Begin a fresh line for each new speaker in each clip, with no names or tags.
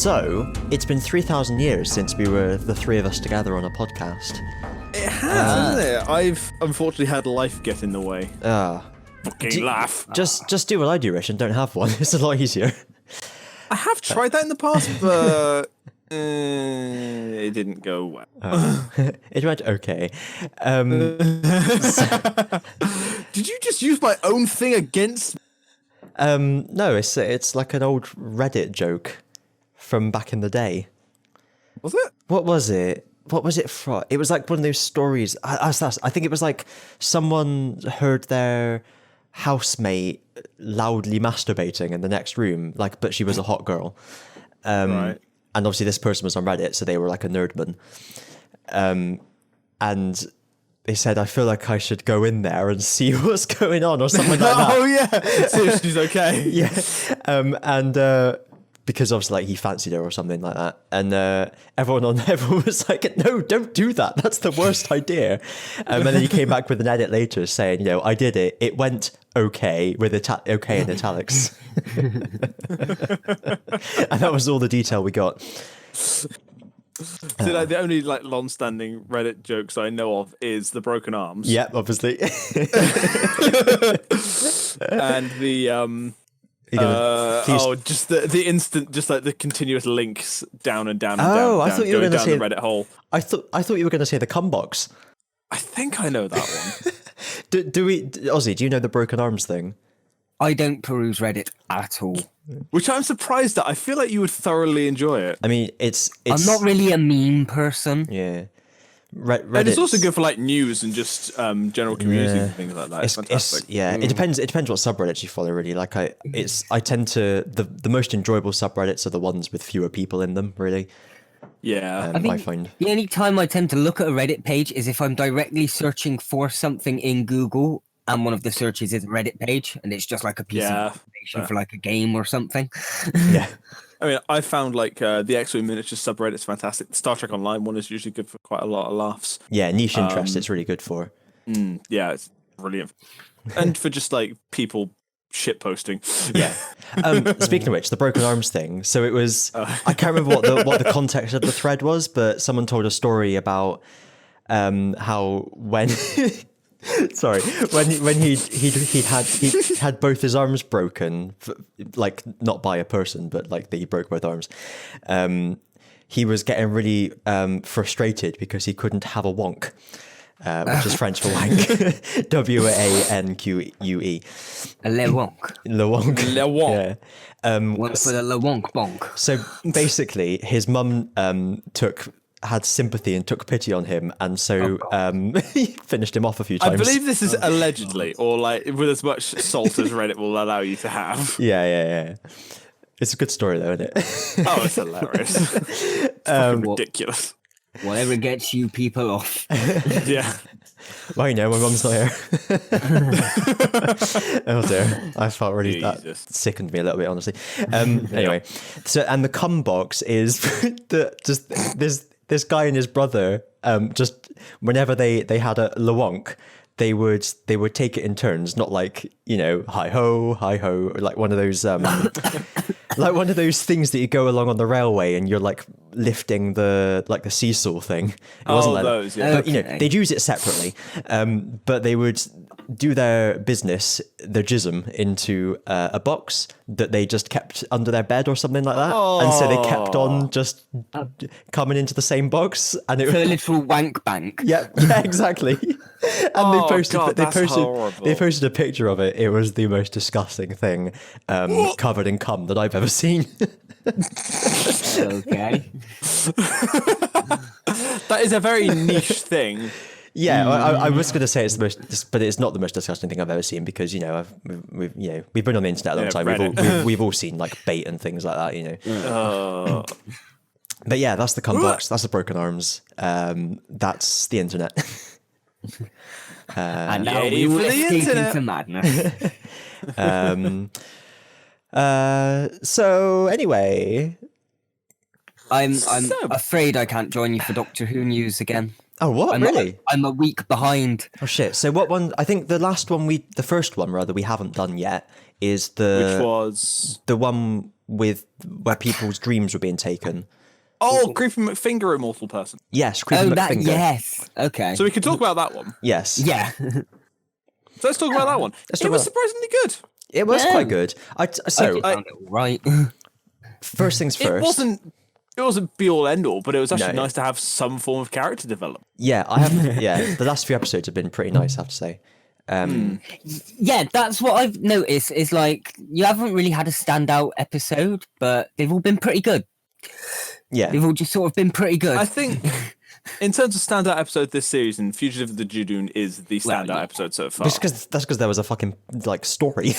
So, it's been 3,000 years since we were the three of us together on a podcast.
It has, hasn't it? I've unfortunately had life get in the way. Fucking laugh.
Just do what I do, Rich, and don't have one. It's a lot easier.
I have tried that in the past, but it didn't go well.
It went okay.
Did you just use my own thing against?
No, it's like an old Reddit joke from back in the day.
Was it?
What was it? What was it from? It was like one of those stories. I think it was like someone heard their housemate loudly masturbating in the next room, like, but she was a hot girl.
Right.
And obviously this person was on Reddit, so they were like a nerdman. And they said, I feel like I should go in there and see what's going on or something like that.
Oh, yeah. See if she's okay.
Yeah. Because obviously like he fancied her or something like that. And everyone was like, no, don't do that. That's the worst idea. And then he came back with an edit later saying, I did it. It went okay with okay in italics. And that was all the detail we got.
So like the only like long-standing Reddit jokes I know of is the broken arms.
Yep, obviously.
And the just the instant, just like the continuous links down and down and down.
I thought you were going to say
the Reddit hole.
I thought you were going to say the cum box.
I think I know that one.
Ozzy, do you know the broken arms thing?
I don't peruse Reddit at all.
Which I'm surprised at. I feel like you would thoroughly enjoy it.
I mean, it's
I'm not really a meme person.
Yeah.
And it's also good for like news and just general community and things like that. It's fantastic.
It depends what subreddits you follow, really. Like I tend to the most enjoyable subreddits are the ones with fewer people in them, really.
Yeah.
I find
the only time I tend to look at a Reddit page is if I'm directly searching for something in Google and one of the searches is a Reddit page and it's just like a piece of information for like a game or something.
Yeah.
I mean, I found like the X-Wing miniatures subreddit's fantastic. The Star Trek Online one is usually good for quite a lot of laughs.
Yeah, niche interest it's really good for.
Yeah, it's brilliant. And for just like people shit posting.
Yeah. Speaking of which, the broken arms thing. So it was I can't remember what the context of the thread was, but someone told a story about how when sorry, when he had both his arms broken, like not by a person, but like he broke both arms. He was getting really frustrated because he couldn't have a wanque, which is French for wank. WANQUE.
A le wanque.
Le wanque.
Le wanque.
Yeah.
One for the le wanque bonk.
So basically, his mum had sympathy and took pity on him, and so he finished him off a few times.
I believe this is allegedly, or like with as much salt as Reddit will allow you to have.
Yeah. It's a good story though, isn't it?
Oh, it's hilarious. It's fucking ridiculous.
Whatever gets you people off.
Yeah.
Well, my mum's not here. Oh dear, I felt really that sickened me a little bit, honestly. Anyway, so and the cum box is this guy and his brother. Just whenever they had a le wanque, they would take it in turns, not like hi ho, like one of those like one of those things that you go along on the railway and you're like lifting the seesaw thing. It wasn't like
those,
that.
yeah.
But they'd use it separately, but they would do their jism into a box that they just kept under their bed or something like that. And so they kept on just coming into the same box, and it was
a little wank bank.
Yeah, exactly. And they posted a picture of it. It was the most disgusting thing, covered in cum that I've ever seen.
Okay.
That is a very niche thing.
Yeah, I was going to say it's the most, but it's not the most disgusting thing I've ever seen because we've been on the internet a long time. We've all seen like bait and things like that, But yeah, that's the cum box. That's the broken arms. That's the internet.
And now we will escape into madness.
So anyway,
I'm afraid I can't join you for Doctor Who news again.
Oh, what? Really?
I'm a week behind.
Oh shit! So what one? I think the first one rather we haven't done yet is
which was
the one with where people's dreams were being taken.
Oh, Creepy McFinger, Immortal Person.
Yes, Creepy McFinger.
Yes. Okay.
So we can talk about that one.
Yes.
Yeah.
So let's talk about that one. It was surprisingly good.
It was quite good.
I found it right.
First things first.
It wasn't be all end all, but it was actually nice to have some form of character development.
Yeah, I have. Yeah, the last few episodes have been pretty nice, I have to say.
Yeah, that's what I've noticed. Is like you haven't really had a standout episode, but they've all been pretty good.
Yeah,
they've all just sort of been pretty good.
I think, in terms of standout episode this season, Fugitive of the Judoon is the standout episode so far.
That's because there was a fucking story.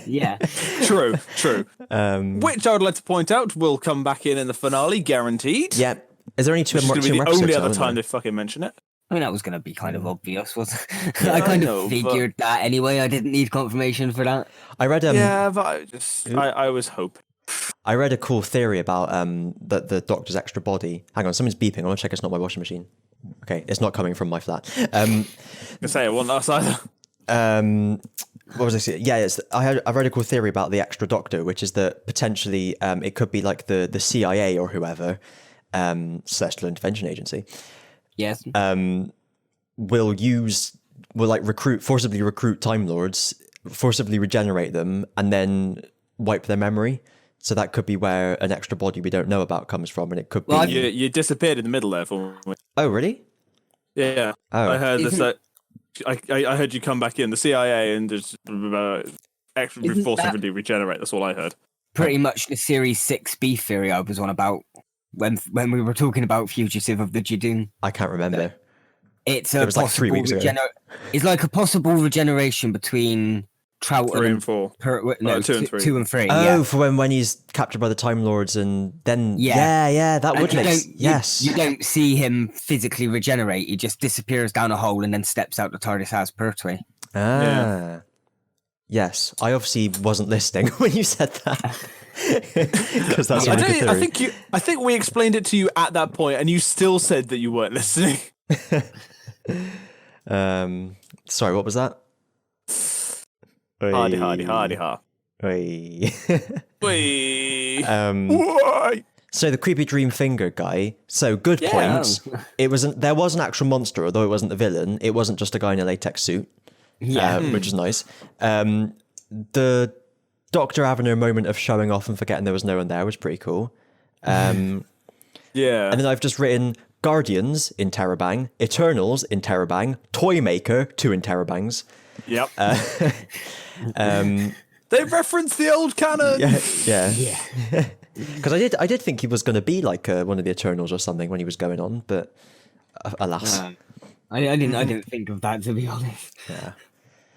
Yeah,
true. Which I would like to point out will come back in the finale, guaranteed.
Yeah, is there only two more
episodes?
The
only other time they fucking mention it.
I mean, that was going to be kind of obvious, wasn't it? I kind of figured that anyway. I didn't need confirmation for that.
I read.
Yeah, but I was hoping.
I read a cool theory about the Doctor's extra body. Hang on, someone's beeping. I want to check it's not my washing machine. Okay, it's not coming from my flat.
I say it wasn't us either.
What was I saying? Yeah, I read a cool theory about the extra Doctor, which is that potentially it could be like the CIA or whoever, Celestial Intervention Agency.
Yes.
Will forcibly recruit Time Lords, forcibly regenerate them, and then wipe their memory. So that could be where an extra body we don't know about comes from, and it could be.
You disappeared in the middle there for me.
Oh, really?
Yeah.
Oh.
I heard this. I heard you come back in the CIA and just forcibly regenerate. That's all I heard.
Pretty much the Series 6B theory I was on about when we were talking about Fugitive of the Judoon.
I can't remember.
It
was like 3 weeks ago.
It's like a possible regeneration between Troughton
3 and 4.
2 and 3. 2 and 3.
Oh, for when he's captured by the Time Lords and then that would make sense. Yes.
You don't see him physically regenerate. He just disappears down a hole and then steps out the TARDIS as Pertwee.
Ah. Yeah. Yes, I obviously wasn't listening when you said that. Because that's a good theory.
I think we explained it to you at that point, and you still said that you weren't listening.
Sorry, what was that?
Hardy ha.
Oi.
Why?
So the creepy dream finger guy. So good point. There was an actual monster, although it wasn't the villain. It wasn't just a guy in a latex suit. Which is nice. The Doctor having a moment of showing off and forgetting there was no one there was pretty cool. And then I've just written Guardians in Terabang, Eternals in Terabang, Toymaker 2 in Terabangs.
Yep. They referenced the old canon.
Yeah. Because I did think he was going to be like one of the Eternals or something when he was going on, but alas.
I didn't think of that, to be honest.
Yeah.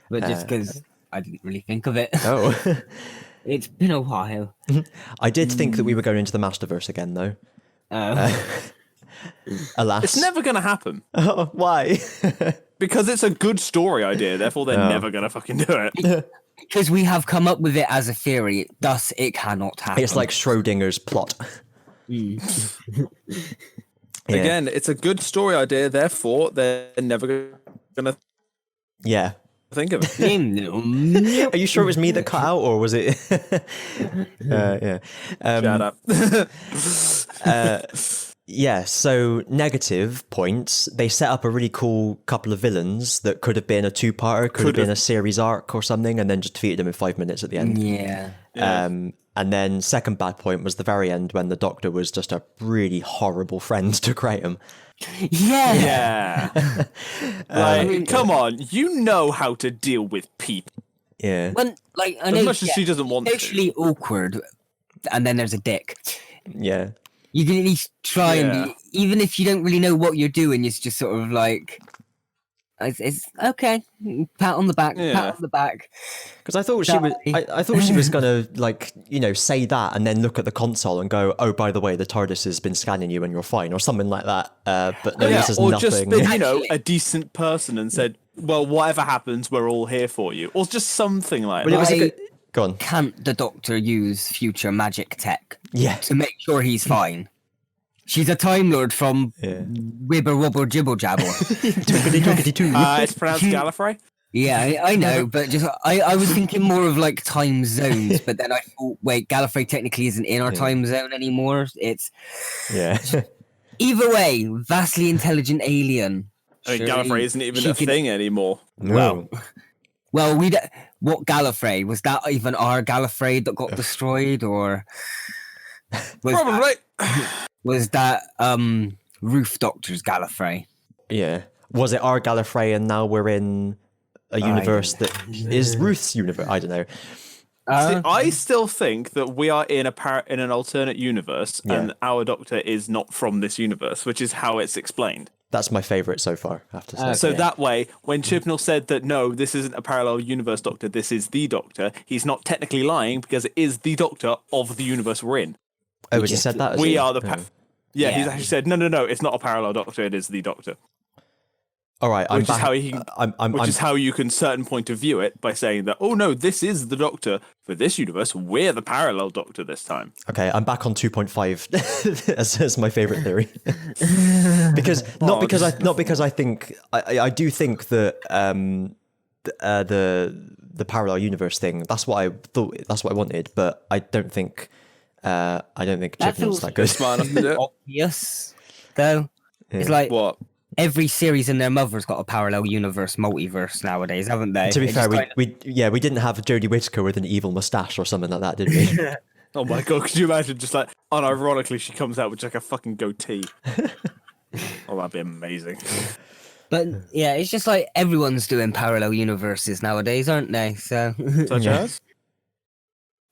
But just because I didn't really think of it.
Oh.
It's been a while.
I did think that we were going into the Masterverse again, though. Alas.
It's never going to happen.
Oh, why?
Because it's a good story idea, therefore they're never going to fucking do it.
Because we have come up with it as a theory, thus it cannot happen.
It's like Schrodinger's plot.
Again, it's a good story idea, therefore they're never going to think of it.
Are you sure it was me that cut out, or was it?
Shut up.
So negative points. They set up a really cool couple of villains that could have been a 2-parter, could have been a series arc or something, and then just defeated them in 5 minutes at the end.
Yeah.
And then second bad point was the very end when the Doctor was just a really horrible friend to Graham.
Yeah.
Come on, you know how to deal with people.
Yeah.
When, I know,
as much as she doesn't want
socially awkward, and then there's a dick.
Yeah.
You can at least try and be, even if you don't really know what you're doing, it's just sort of like, it's okay. Pat on the back.
Because I thought I thought she was gonna say that and then look at the console and go, oh, by the way, the TARDIS has been scanning you and you're fine, or something like that. But no, this is
or
nothing.
just been, a decent person and said, well, whatever happens, we're all here for you, or just something like that.
It was go on.
Can't the Doctor use future magic tech?
Yeah.
To make sure he's fine. She's a Time Lord from Wibber Wobber Jibble Jabble.
Twinkety twinkety too.
It's pronounced Gallifrey.
Yeah, I know, but just I was thinking more of like time zones, but then I thought, wait, Gallifrey technically isn't in our time zone anymore. It's either way, vastly intelligent alien.
I mean, Gallifrey isn't even a thing anymore.
No.
Well, what Gallifrey was that? Even our Gallifrey that got destroyed, or
probably
was that Roof Doctor's Gallifrey?
Yeah. Was it our Gallifrey, and now we're in a universe that is Ruth's universe? I don't know.
See, I still think that we are in an alternate universe, and our Doctor is not from this universe, which is how it's explained.
That's my favourite so far, I have to say.
Okay. So that way, when Chibnall said that, no, this isn't a parallel universe Doctor, this is the Doctor, he's not technically lying because it is the Doctor of the universe we're in.
Oh, but he said that?
We are the... he's actually said, no, it's not a parallel Doctor, it is the Doctor.
All right,
which is how you can certain point of view it by saying that, oh no, this is the Doctor for this universe. We're the parallel Doctor this time.
Okay, I'm back on 2.5 as my favorite theory. because I think I do think that the parallel universe thing. That's what I thought. That's what I wanted, but I don't think Chibnall's that good.
Smart enough to do it.
Obvious, though. Yeah. It's like
what.
Every series and their mother's got a parallel universe, multiverse nowadays, haven't they?
To be fair, we didn't have Jodie Whittaker with an evil mustache or something like that, did we?
Oh my god, could you imagine just like unironically she comes out with like a fucking goatee? Oh, that'd be amazing.
But yeah, it's just like everyone's doing parallel universes nowadays, aren't they? So
such as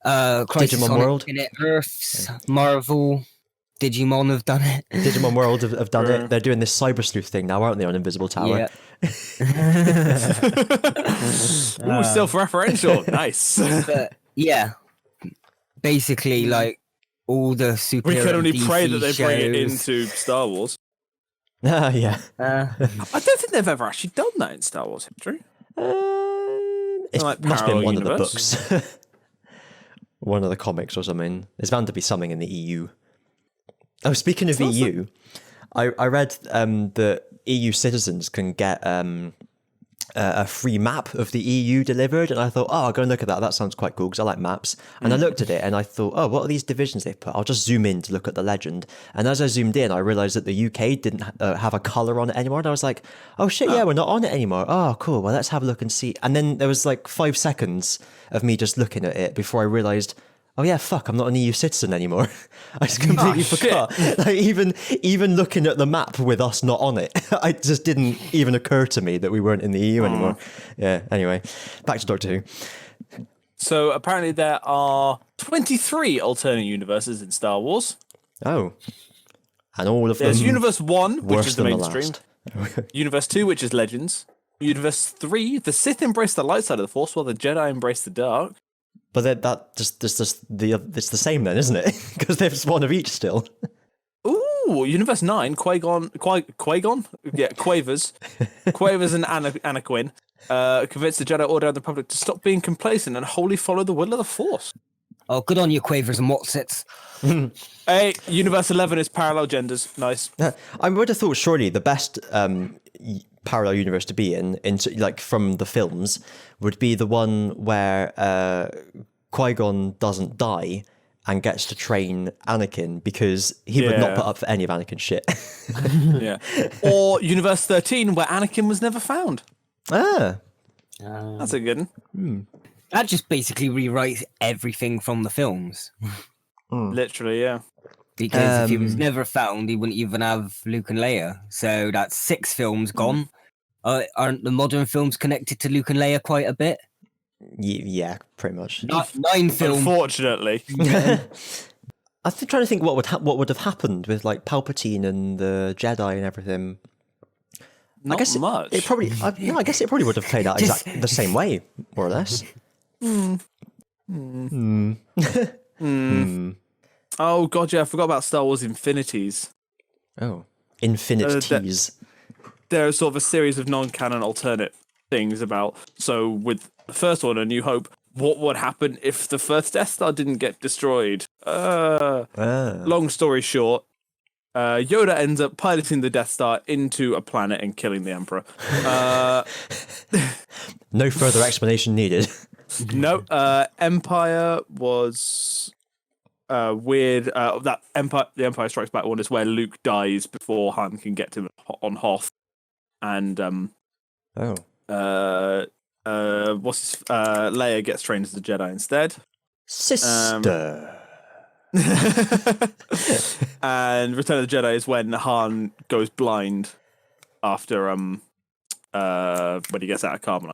Crisis
Digimon
on
World,
Infinite Earths, Marvel. Digimon have done it.
Digimon World have done it. They're doing this cyber sleuth thing now, aren't they, on Invisible Tower?
Yeah.
Ooh, self-referential. Nice.
But yeah, basically, like all the super.
We can only
DC
pray that they bring it
shows.
into Star Wars.
Yeah.
I don't think they've ever actually done that in Star Wars history.
It
like
must be in one
universe.
of the books. One of the comics or something. There's bound to be something in the EU. Oh, speaking of EU, I read that EU citizens can get a free map of the EU delivered, and I thought, oh, I'll go and look at that. That sounds quite cool because I like maps. And I looked at it and I thought, oh, what are these divisions they've put? I'll just zoom in to look at the legend. And as I zoomed in, I realised that the UK didn't have a colour on it anymore. And I was like, oh shit, yeah, we're not on it anymore. Oh, cool. Well, let's have a look and see. And then there was like 5 seconds of me just looking at it before I realised, oh yeah, fuck, I'm not an EU citizen anymore. I just completely forgot. Like even looking at the map with us not on it, it just didn't even occur to me that we weren't in the EU anymore. Yeah, anyway, back to Doctor Who.
So apparently there are 23 alternate universes in Star Wars.
Oh. And all of them.
There's Universe 1, which is the
than the
mainstream.
last.
Universe 2, which is Legends. Universe 3, the Sith embrace the light side of the Force while the Jedi embrace the dark.
But it's the same then, isn't it? Because there's one of each still.
Ooh, Universe 9, Qui-Gon? Yeah, Quavers. Quavers and Anakin convince the Jedi Order and the Republic to stop being complacent and wholly follow the will of the Force.
Oh, good on you, Quavers and Watsits.
Hey, Universe 11 is parallel genders. Nice.
I would have thought surely the best parallel universe to be in like from the films would be the one where Qui-Gon doesn't die and gets to train Anakin because he would not put up for any of Anakin's shit.
Yeah. Or Universe 13 where Anakin was never found. That's a good one.
That just basically rewrites everything from the films.
Literally, yeah.
Because if he was never found, he wouldn't even have Luke and Leia. So that's 6 films gone. Aren't the modern films connected to Luke and Leia quite a bit?
Yeah, pretty much.
9 films.
Unfortunately.
I'm trying to think what would have happened with like Palpatine and the Jedi and everything.
Not
I guess
much.
It probably. I guess it probably would have played out exactly the same way, more or less.
Oh god, yeah, I forgot about Star Wars Infinities.
Oh, Infinities.
There are sort of a series of non-canon alternate things about. So with the first one, A New Hope, what would happen if the first Death Star didn't get destroyed? Long story short, Yoda ends up piloting the Death Star into a planet and killing the Emperor.
No further explanation needed.
No, Empire was weird. The Empire Strikes Back one is where Luke dies before Han can get to him on Hoth, and Leia gets trained as a Jedi instead.
Sister.
And Return of the Jedi is when Han goes blind after when he gets out of carbonite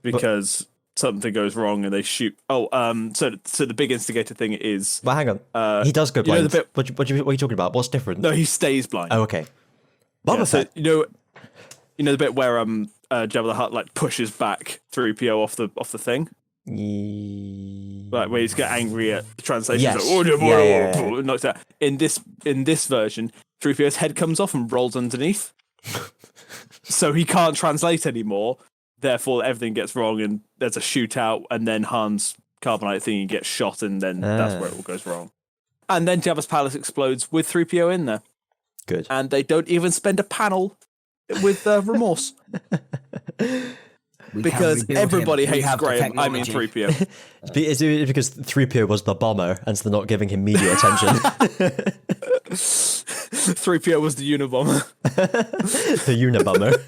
because something goes wrong and they shoot. So the big instigator thing is.
But hang on, he does go blind.
You know
what are you talking about? What's different?
No, he stays blind.
Oh, okay. Boba Fett.
So, you know the bit where Jabba the Hutt like pushes back 3PO off the thing. Like where he's get angry at the translation.
Yes.
Like, knocks out. In this version, 3PO's head comes off and rolls underneath. So he can't translate anymore. Therefore, everything gets wrong, and there's a shootout, and then Han's carbonite thingy gets shot, and then that's where it all goes wrong. And then Jabba's palace explodes with 3PO in there.
Good.
And they don't even spend a panel with remorse. Because everybody hates Graham. I mean 3PO.
Is it because 3PO was the bomber, and so they're not giving him media attention?
3PO was the Unabomber.
The Unabomber.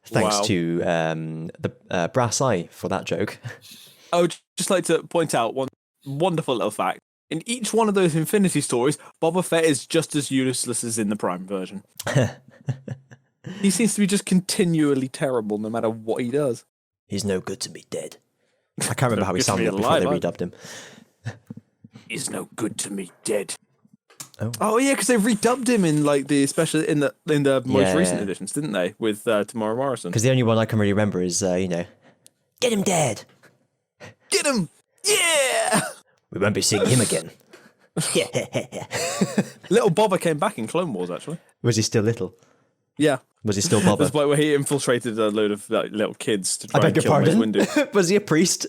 Thanks to the Brass Eye for that joke.
I would just like to point out one wonderful little fact. In each one of those Infinity stories, Boba Fett is just as useless as in the Prime version. He seems to be just continually terrible no matter what he does.
He's no good to me dead. I can't remember how he sounded before they redubbed him.
He's no good to me dead. Oh yeah, because they redubbed him in like the special in the most recent editions, didn't they? With Tamara Morrison.
Because the only one I can really remember is get him dead.
Get him! Yeah!
We won't be seeing him again.
Little Boba came back in Clone Wars, actually.
Was he still little?
Yeah.
Was he still Boba?
That's where he infiltrated a load of little kids to try and kill Mace Windu.
Was he a priest?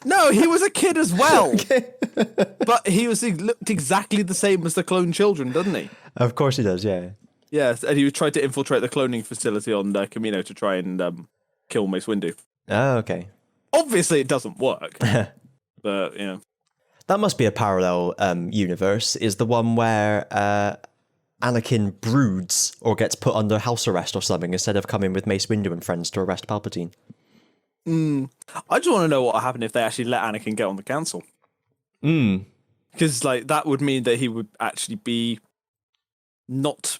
No, he was a kid as well. But he looked exactly the same as the clone children, doesn't he?
Of course he does, yeah.
Yes, and he tried to infiltrate the cloning facility on Camino to try and kill Mace Windu.
Oh, okay.
Obviously, it doesn't work. But, yeah.
That must be a parallel universe, is the one where Anakin broods or gets put under house arrest or something instead of coming with Mace Windu and friends to arrest Palpatine.
I just want to know what would happen if they actually let Anakin get on the council. Because like that would mean that he would actually be not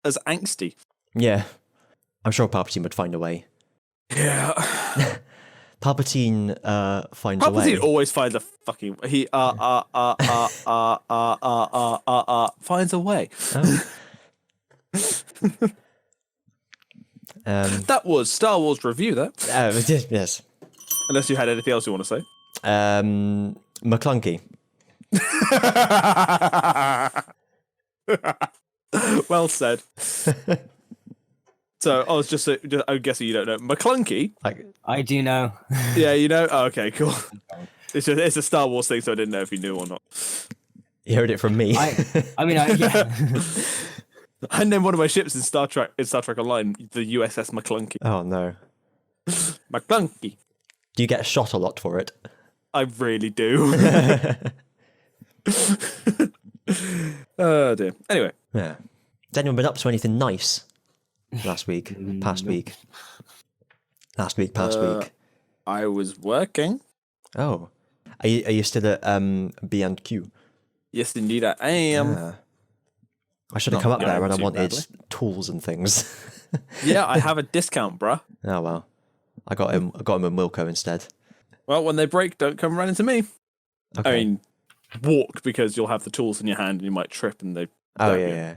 as angsty.
Yeah. I'm sure Palpatine would find a way.
Yeah.
Palpatine finds a way.
Palpatine always finds a fucking he finds a way. That was Star Wars review, though.
Yes.
Unless you had anything else you want to say.
McClunky.
Well said. So I was just I'm guessing you don't know McClunky.
I do know.
Yeah, you know. Oh, okay, cool. It's a Star Wars thing, so I didn't know if you knew or not.
You heard it from me.
Yeah.
I named one of my ships in Star Trek Online the USS McClunky.
Oh no.
McClunky.
Do you get shot a lot for it?
I really do. Oh dear. Anyway.
Yeah. Has anyone been up to anything nice last week? Past week? Last week, past week?
I was working.
Oh. Are you still at B&Q?
Yes, indeed, I am.
I should have come up there when I wanted tools and things.
Yeah, I have a discount, bruh.
Oh well, I got him in Wilco instead.
Well, when they break, don't come running to me. Okay. I mean, walk because you'll have the tools in your hand and you might trip and they.
Oh yeah.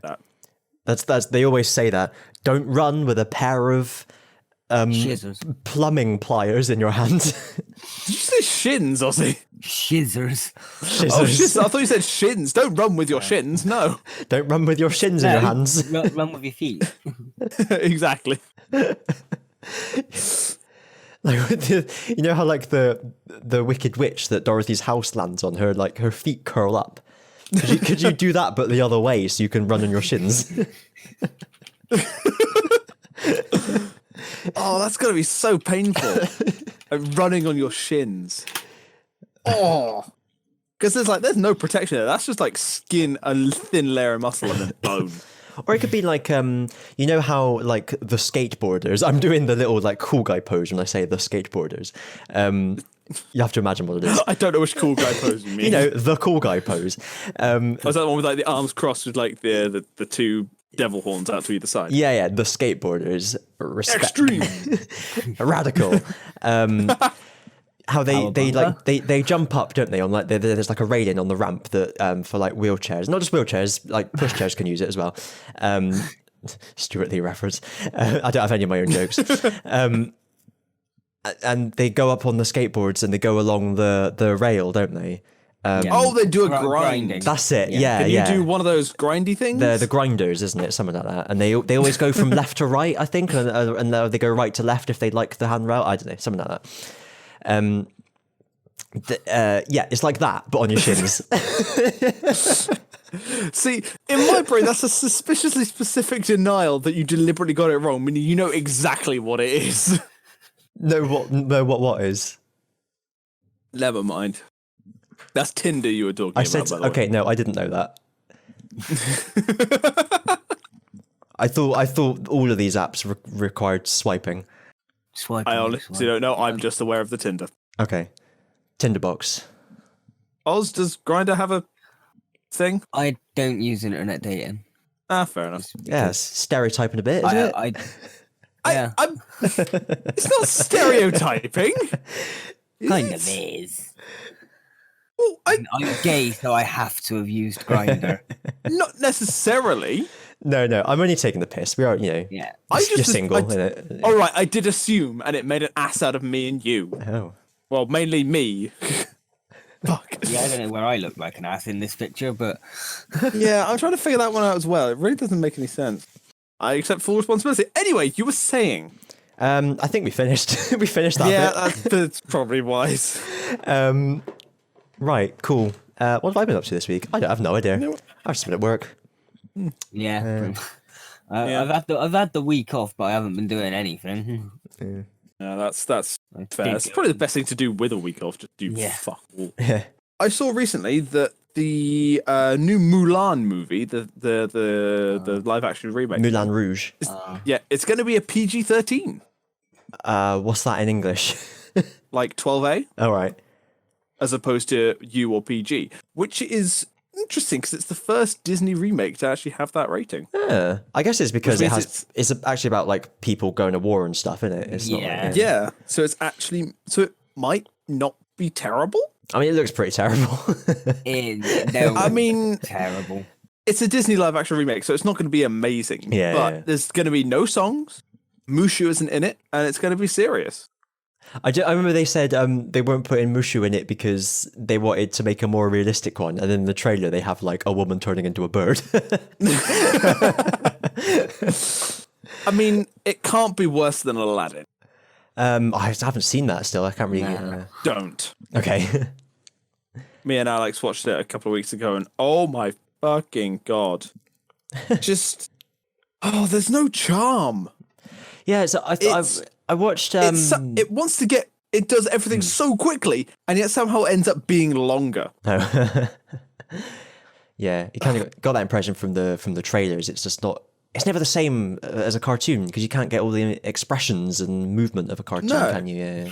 That's they always say that. Don't run with a pair of plumbing pliers in your hand.
Did you say shins, Ozzy?
Shizzers.
Oh, I thought you said shins. Don't run with your shins. No.
Don't run with your shins in your hands.
Run with your feet.
Exactly.
Like you know how like the Wicked Witch that Dorothy's house lands on her, like her feet curl up. Could you do that but the other way so you can run on your shins?
Oh, that's gonna be so painful. Like running on your shins. Oh, because there's no protection there. That's just like skin, a thin layer of muscle, and then bone.
Or it could be like, you know how like the skateboarders. I'm doing the little like cool guy pose when I say the skateboarders. You have to imagine what it is.
I don't know which cool guy pose you mean.
You know, the cool guy pose.
Was that the one with like the arms crossed with like the two devil horns out to either side?
Yeah, the skateboarders.
Extreme.
Radical. How they jump up, don't they? On like there's like a railing on the ramp that for like wheelchairs, not just wheelchairs, like pushchairs can use it as well. Stuart Lee reference. I don't have any of my own jokes. And they go up on the skateboards and they go along the rail, don't they?
They do a grind.
That's it. Yeah.
Can you do one of those grindy things?
The grinders, isn't it? Something like that. And they always go from left to right, I think, and they go right to left if they like the handrail. I don't know, something like that. It's like that, but on your shins.
See, in my brain, that's a suspiciously specific denial that you deliberately got it wrong, meaning you know exactly what it is.
What is?
Never mind. That's Tinder you were talking about.
I said, okay, no, I didn't know that. I thought all of these apps required swiping.
I honestly don't know. I'm just aware of the Tinder.
Okay. Tinderbox.
Oz, does Grindr have a thing?
I don't use internet dating.
Fair enough.
Yeah, stereotyping a bit, isn't it?
I'm it's not stereotyping.
Kind of is.
Well,
I'm gay, so I have to have used Grindr.
Not necessarily.
No, I'm only taking the piss. We are,
Yeah.
You're single, innit?
All right, I did assume, and it made an ass out of me and you.
Oh.
Well, mainly me. Fuck.
Yeah, I don't know where I look like an ass in this picture, but...
Yeah, I'm trying to figure that one out as well. It really doesn't make any sense. I accept full responsibility. Anyway, you were saying...
I think we finished. We finished that bit.
Yeah, that's probably wise.
Right, cool. What have I been up to this week? I have no idea. I've just been at work.
Yeah. I've had the week off, but I haven't been doing anything.
Yeah, that's fair. It's probably the best thing to do with a week off. Just do fuck all.
Yeah.
I saw recently that the new Mulan movie, the live action remake,
Moulin Rouge.
It's going to be a PG-13.
What's that in English?
Like 12A.
All right.
As opposed to U or PG, which is interesting because it's the first Disney remake to actually have that rating.
Yeah, I guess it's because it's actually about like people going to war and stuff, isn't it? It's not
yeah. So it might not be terrible.
I mean, it looks pretty terrible.
I mean,
terrible.
It's a Disney live action remake, so it's not going to be amazing.
Yeah,
but there's going to be no songs. Mushu isn't in it, and it's going to be serious.
I remember they said they weren't putting Mushu in it because they wanted to make a more realistic one, and in the trailer they have like a woman turning into a bird.
I mean, it can't be worse than Aladdin.
I haven't seen that still. I can't really.
Don't.
Okay.
Me and Alex watched it a couple of weeks ago, and oh my fucking god, just there's no charm.
Yeah, so I watched.
It wants to get. It does everything so quickly, and yet somehow ends up being longer.
Oh. Yeah, you kind of got that impression from the trailers. It's just not. It's never the same as a cartoon because you can't get all the expressions and movement of a cartoon, can you? Yeah.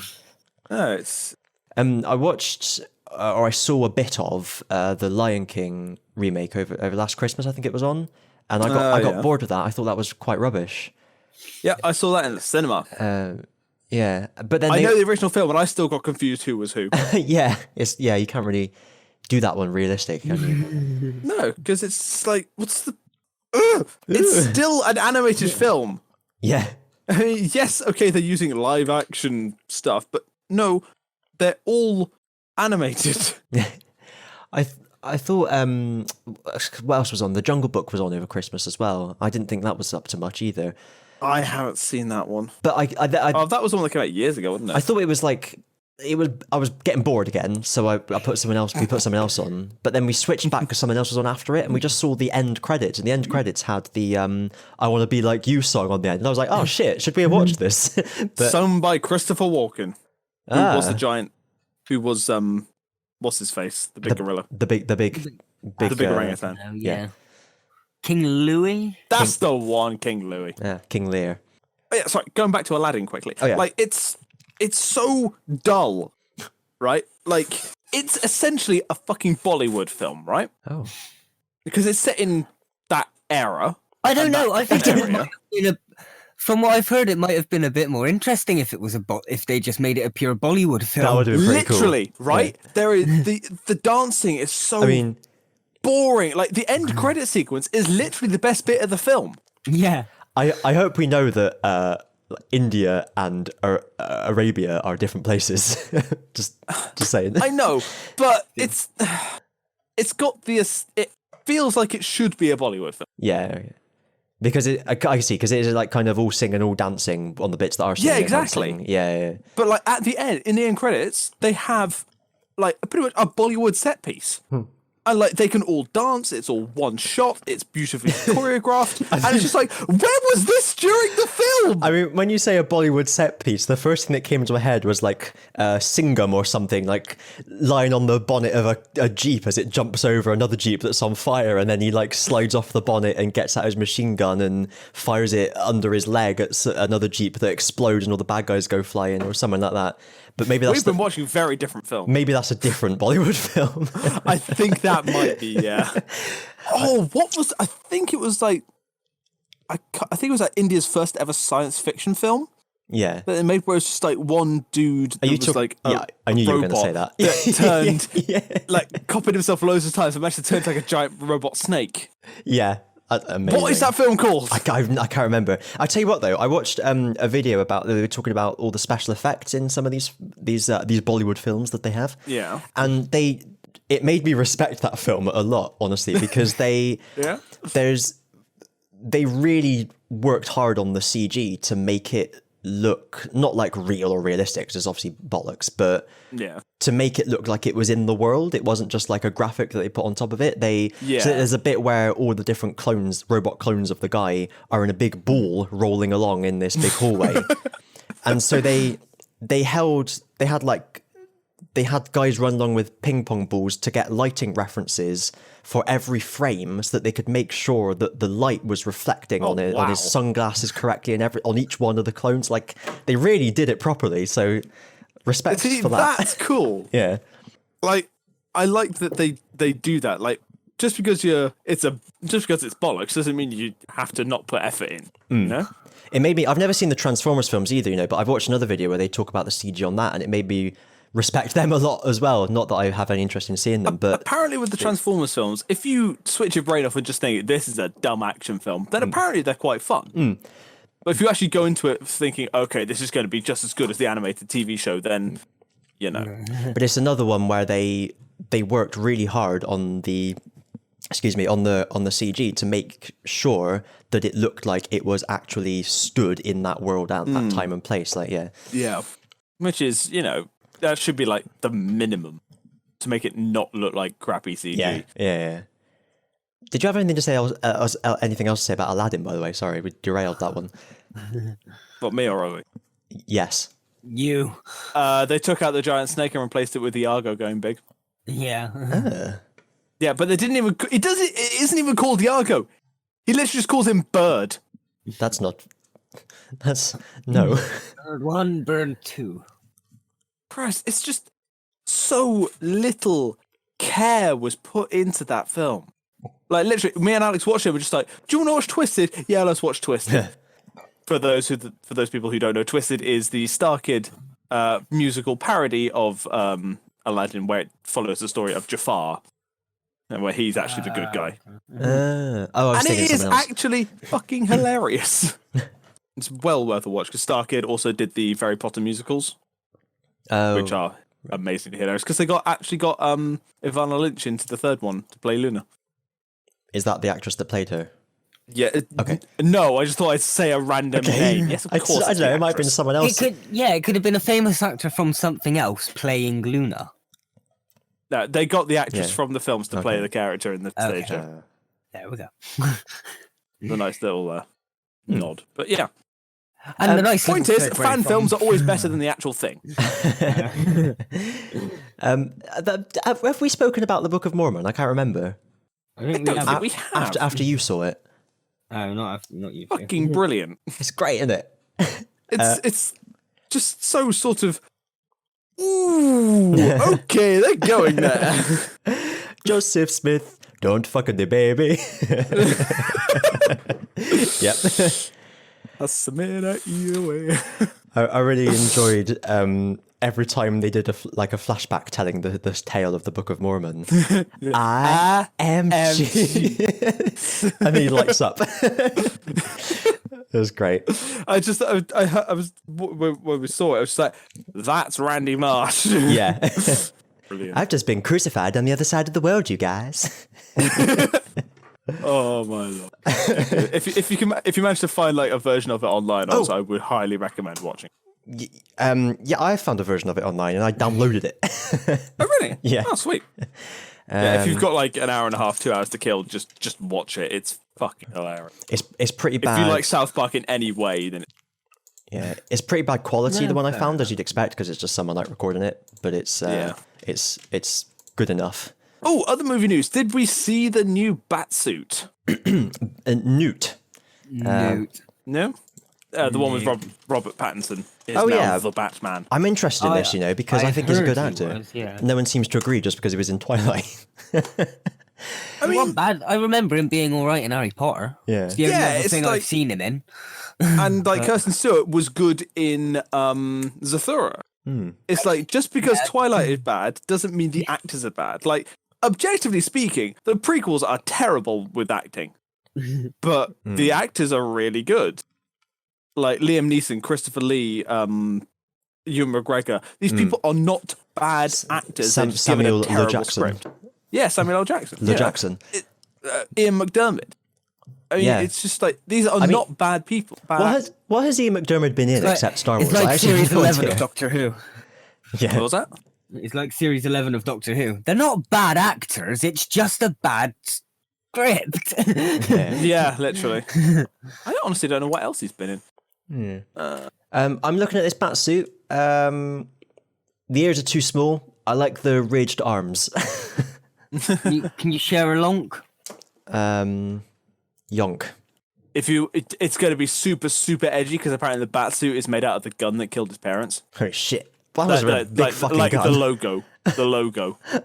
No, it's.
I watched or I saw a bit of the Lion King remake over last Christmas. I think it was on, and I got bored with that. I thought that was quite rubbish.
Yeah, I saw that in the cinema.
Yeah, but then
I know the original film, and I still got confused who was who.
Yeah, you can't really do that one realistic, can you?
No, because it's like, what's the? It's still an animated film.
Yeah.
I mean, yes, okay, they're using live action stuff, but no, they're all animated.
I thought what else was on? The Jungle Book was on over Christmas as well. I didn't think that was up to much either.
I haven't seen that one.
But
that was the one that came out years ago, wasn't it?
I thought it was like I was getting bored again, so I put someone else. We put someone else on, but then we switched back because someone else was on after it, and we just saw the end credits, and the end credits had the "I Want to Be Like You" song on the end, and I was like, oh shit, should we have watched this? But,
sung by Christopher Walken, who was the giant, who was what's his face, the big gorilla,
the big
orangutan.
Yeah. King Louis.
That's the one, King Louis.
Yeah, King Lear.
Oh, yeah, sorry. Going back to Aladdin quickly.
Oh, yeah.
Like it's so dull, right? Like it's essentially a fucking Bollywood film, right?
Oh,
Because it's set in that era.
I don't know. I think it
area.
might have been from what I've heard, it might have been a bit more interesting if it was if they just made it a pure Bollywood film.
that would have been pretty
Literally,
cool.
right? There is the dancing is so boring. Like the end credit sequence is literally the best bit of the film.
Yeah.
I hope we know that India and Arabia are different places. just saying.
I know, but it's got it feels like it should be a Bollywood film.
Yeah. Because I see, because it is like kind of all singing, all dancing on the bits that are singing.
Yeah, exactly.
And dancing. Yeah.
But like at the end, in the end credits, they have like pretty much a Bollywood set piece. And like they can all dance, it's all one shot, it's beautifully choreographed, and it's just like, where was this during the film?
I mean, when you say a Bollywood set piece, the first thing that came into my head was like Singham or something, like lying on the bonnet of a Jeep as it jumps over another Jeep that's on fire, and then he like slides off the bonnet and gets out his machine gun and fires it under his leg at another Jeep that explodes and all the bad guys go flying or something like that. But maybe
We've been watching very different films.
Maybe that's a different Bollywood film.
I think that might be, yeah. Oh, I think it was like, I think it was like India's first ever science fiction film.
Yeah.
That they made where it's just like one dude that was like a
I knew you were going to say
robot
that.
turned, like copied himself loads of times and managed to turn into like a giant robot snake.
Yeah. Amazing.
What is that film called?
I can't remember. I tell you what though, I watched a video about, they were talking about all the special effects in some of these Bollywood films that they have.
Yeah.
And it made me respect that film a lot, honestly, because they really worked hard on the CG to make it look not like real or realistic, because it's obviously bollocks, but to make it look like it was in the world. It wasn't just like a graphic that they put on top of it. So there's a bit where all the different robot clones of the guy are in a big ball rolling along in this big hallway. And so they had guys run along with ping pong balls to get lighting references for every frame so that they could make sure that the light was reflecting on his sunglasses correctly and on each one of the clones. Like they really did it properly. So respect for that.
That's cool.
Yeah.
Like I like that they do that. Like just because it's bollocks doesn't mean you have to not put effort in. You know?
It made me, I've never seen the Transformers films either, but I've watched another video where they talk about the CG on that, and it made me respect them a lot as well. Not that I have any interest in seeing them, but
apparently with the Transformers films, if you switch your brain off and just think this is a dumb action film, then apparently they're quite fun. But if you actually go into it thinking, okay, this is going to be just as good as the animated TV show, then But
it's another one where they worked really hard on the CG to make sure that it looked like it was actually stood in that world at that time and place. Like,
yeah, which is that should be like the minimum to make it not look like crappy CG.
Yeah. Did you have anything to say? Anything else to say about Aladdin? By the way, sorry, we derailed that one.
But me or Ollie?
Yes.
You.
They took out the giant snake and replaced it with the Argo going big.
Yeah.
Yeah, but they didn't even. It isn't even called the Argo. He literally just calls him Bird.
No.
Bird 1, Bird 2.
Christ, it's just so little care was put into that film. Like literally, me and Alex watched it. We're just like, "Do you want to watch Twisted? Yeah, let's watch Twisted." For those people who don't know, Twisted is the Star Kid musical parody of Aladdin, where it follows the story of Jafar, and where he's actually the good guy.
And
it is actually fucking hilarious. It's well worth a watch because Star Kid also did the Harry Potter musicals, which are amazingly hilarious because they actually got Ivana Lynch into the third one to play Luna.
Is that the actress that played her?
Yeah.
Okay.
No, I just thought I'd say a random name. Yes, of course.
I don't know. It might have been someone else.
It could have been a famous actor from something else playing Luna.
No, they got the actress from the films to play the character in the stage show.
There we go.
The nice little nod. But yeah.
And the nice
point is, fan films are always better than the actual thing.
Have we spoken about the Book of Mormon? I can't remember.
I think
we have.
After you saw it.
No, not you.
Fucking brilliant.
It's great, isn't it?
It's just so sort of. Ooh, okay, they're going there.
Joseph Smith, don't fuck the baby. Yep.
I'll submit at you away.
I really enjoyed every time they did a flashback telling this tale of the Book of Mormon. I am she. And he lights up. It was great.
I was when we saw it, I was just like, that's Randy Marsh.
Yeah.
Brilliant.
I've just been crucified on the other side of the world, you guys.
Oh my lord! if you manage to find like a version of it online, also, I would highly recommend watching.
Yeah, I found a version of it online and I downloaded it.
Oh really?
Yeah.
Oh sweet. Yeah, if you've got like an hour and a half, 2 hours to kill, just watch it. It's fucking hilarious.
It's pretty bad.
If you like South Park in any way, then
yeah, it's pretty bad quality. The one I found, as you'd expect, because it's just someone like recording it. But it's good enough.
Oh, other movie news. Did we see the new Batsuit?
Newt.
No? The one with Robert Pattinson is now the Batman.
I'm interested in this, because I think he's a good actor. No one seems to agree just because he was in Twilight.
I mean, bad. I remember him being all right in Harry Potter.
Yeah.
It's the only other thing I've seen him in.
And like Kirsten Stewart was good in Zathura. It's like, just because Twilight is bad doesn't mean the actors are bad. Like, objectively speaking, the prequels are terrible with acting, but the actors are really good. Like Liam Neeson, Christopher Lee, Ewan McGregor. These people are not bad actors.
Samuel L. Jackson.
Script. Yeah, Samuel L. Jackson.
Jackson.
Ian McDermott. I mean, it's just like, these are not bad people.
What has Ian McDermott been in except Star Wars?
It's like Series 11 of Doctor Who.
Yeah.
What was that?
It's like Series 11 of Doctor Who. They're not bad actors, it's just a bad script.
Yeah, literally. I honestly don't know what else he's been in.
I'm looking at this batsuit. The ears are too small. I like the ridged arms.
Can you share a lonk?
Yonk.
It's going to be super, super edgy because apparently the batsuit is made out of the gun that killed his parents.
Oh shit! That was a big fucking
like
gun.
the logo.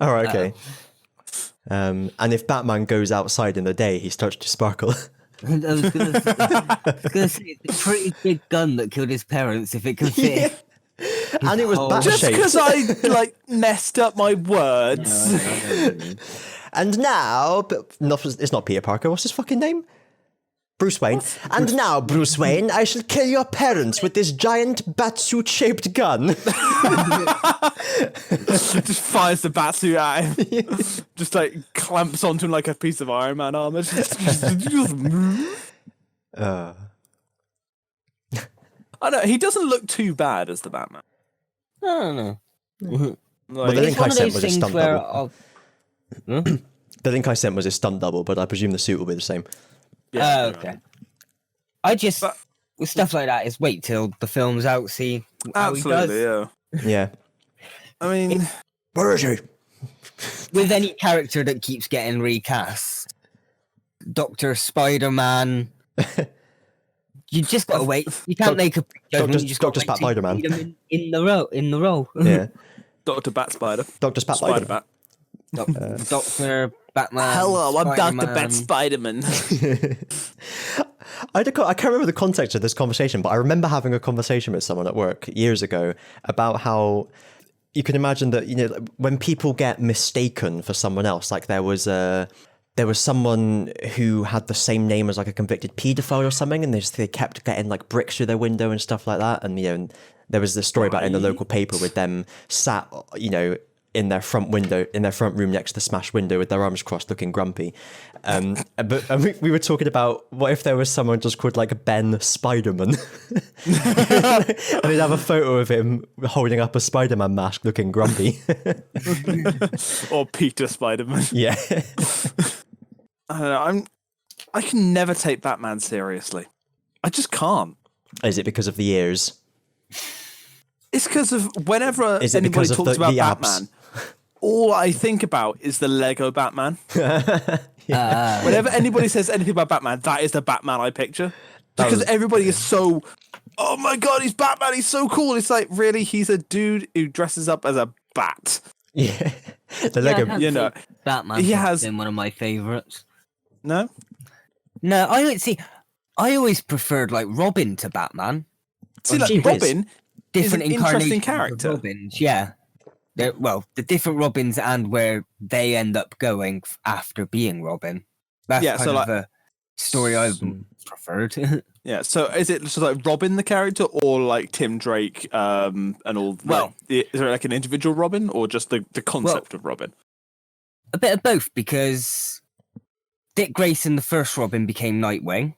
Oh, okay. And if Batman goes outside in the day, he starts to sparkle.
I was gonna say it's a pretty big gun that killed his parents if it can fit.
And it was bat
Just
shaped.
because I messed up my words.
And now, but it's not Peter Parker. What's his fucking name? Bruce Wayne. And now, Bruce Wayne, I shall kill your parents with this giant batsuit-shaped gun.
Just fires the batsuit at him. Just like clamps onto him like a piece of Iron Man armor. I know, he doesn't look too bad as the Batman.
I don't know.
Well, the link I sent was a stunt
where
double. The link I sent was a stunt double, but I presume the suit will be the same.
Yeah,
okay. I just with stuff like that is wait till the film's out, see how he does.
Absolutely,
Yeah.
I mean,
Where is he?
With any character that keeps getting recast, Dr. Spider-Man, you just gotta wait. You can't make a judgment. You just
Dr.
gotta
Spat Spider-Man.
in the role.
Yeah.
Dr. Bat Spider.
Dr. Spat
Spider
Spider-Man.
Bat.
Dr. Batman.
Hello, I'm Dr.
Spider-Man.
Bat Spider-Man.
I can't remember the context of this conversation, but I remember having a conversation with someone at work years ago about how you can imagine that, when people get mistaken for someone else, like there was someone who had the same name as like a convicted paedophile or something, and they kept getting like bricks through their window and stuff like that. And, there was this story about it in the local paper with them sat, in their front room next to the smashed window with their arms crossed, looking grumpy. But we were talking about what if there was someone just called like Ben Spiderman, and they'd have a photo of him holding up a Spider-Man mask, looking grumpy.
Or Peter Spiderman.
Yeah.
I don't know. I can never take Batman seriously. I just can't.
Is it because of the ears?
It's because of whenever anybody talks about Batman, all I think about is the Lego Batman. Whenever anybody says anything about Batman, that is the Batman I picture. Because everybody is so, oh my god, he's Batman, he's so cool. It's like, really, he's a dude who dresses up as a bat.
Yeah, the Lego.
You know, Batman has been one of my favorites.
No,
I don't see. I always preferred like Robin to Batman.
See, like Robin.
Different
is an interesting character.
Robins, yeah. The different Robins and where they end up going after being Robin. That's kind of a story I've preferred.
Yeah, so is it just like Robin the character, or like Tim Drake and all? Well, is there like an individual Robin, or just the concept of Robin?
A bit of both, because Dick Grayson, the first Robin, became Nightwing.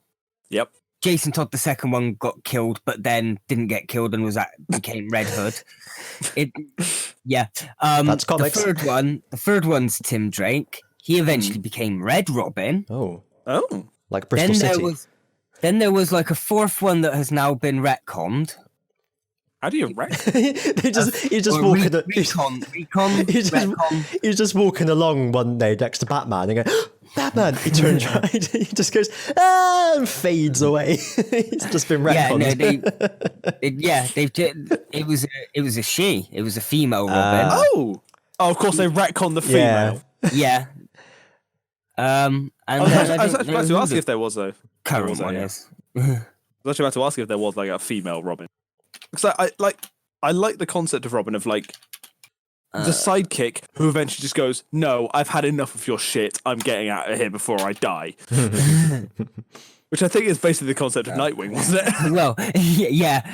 Yep.
Jason Todd, the second one, got killed, but then didn't get killed and became Red Hood.
That's comics.
The third one's Tim Drake. He eventually became Red Robin.
Oh, like
then
Bristol City.
Then there was like a fourth one that has now been retconned.
How do you retcon?
He's just walking along one day next to Batman and go, Batman! He turns right, he just goes, and fades away. He's just been retconned.
It was a she. It was a female Robin.
Oh, of course they retconned the female.
Yeah. And
I was actually about to ask if there was a
current one. Yes.
I was actually about to ask if there was like a female Robin, because I like the concept of Robin, of like the sidekick who eventually just goes, no, I've had enough of your shit. I'm getting out of here before I die. Which I think is basically the concept of Nightwing, wasn't it?
Well, yeah.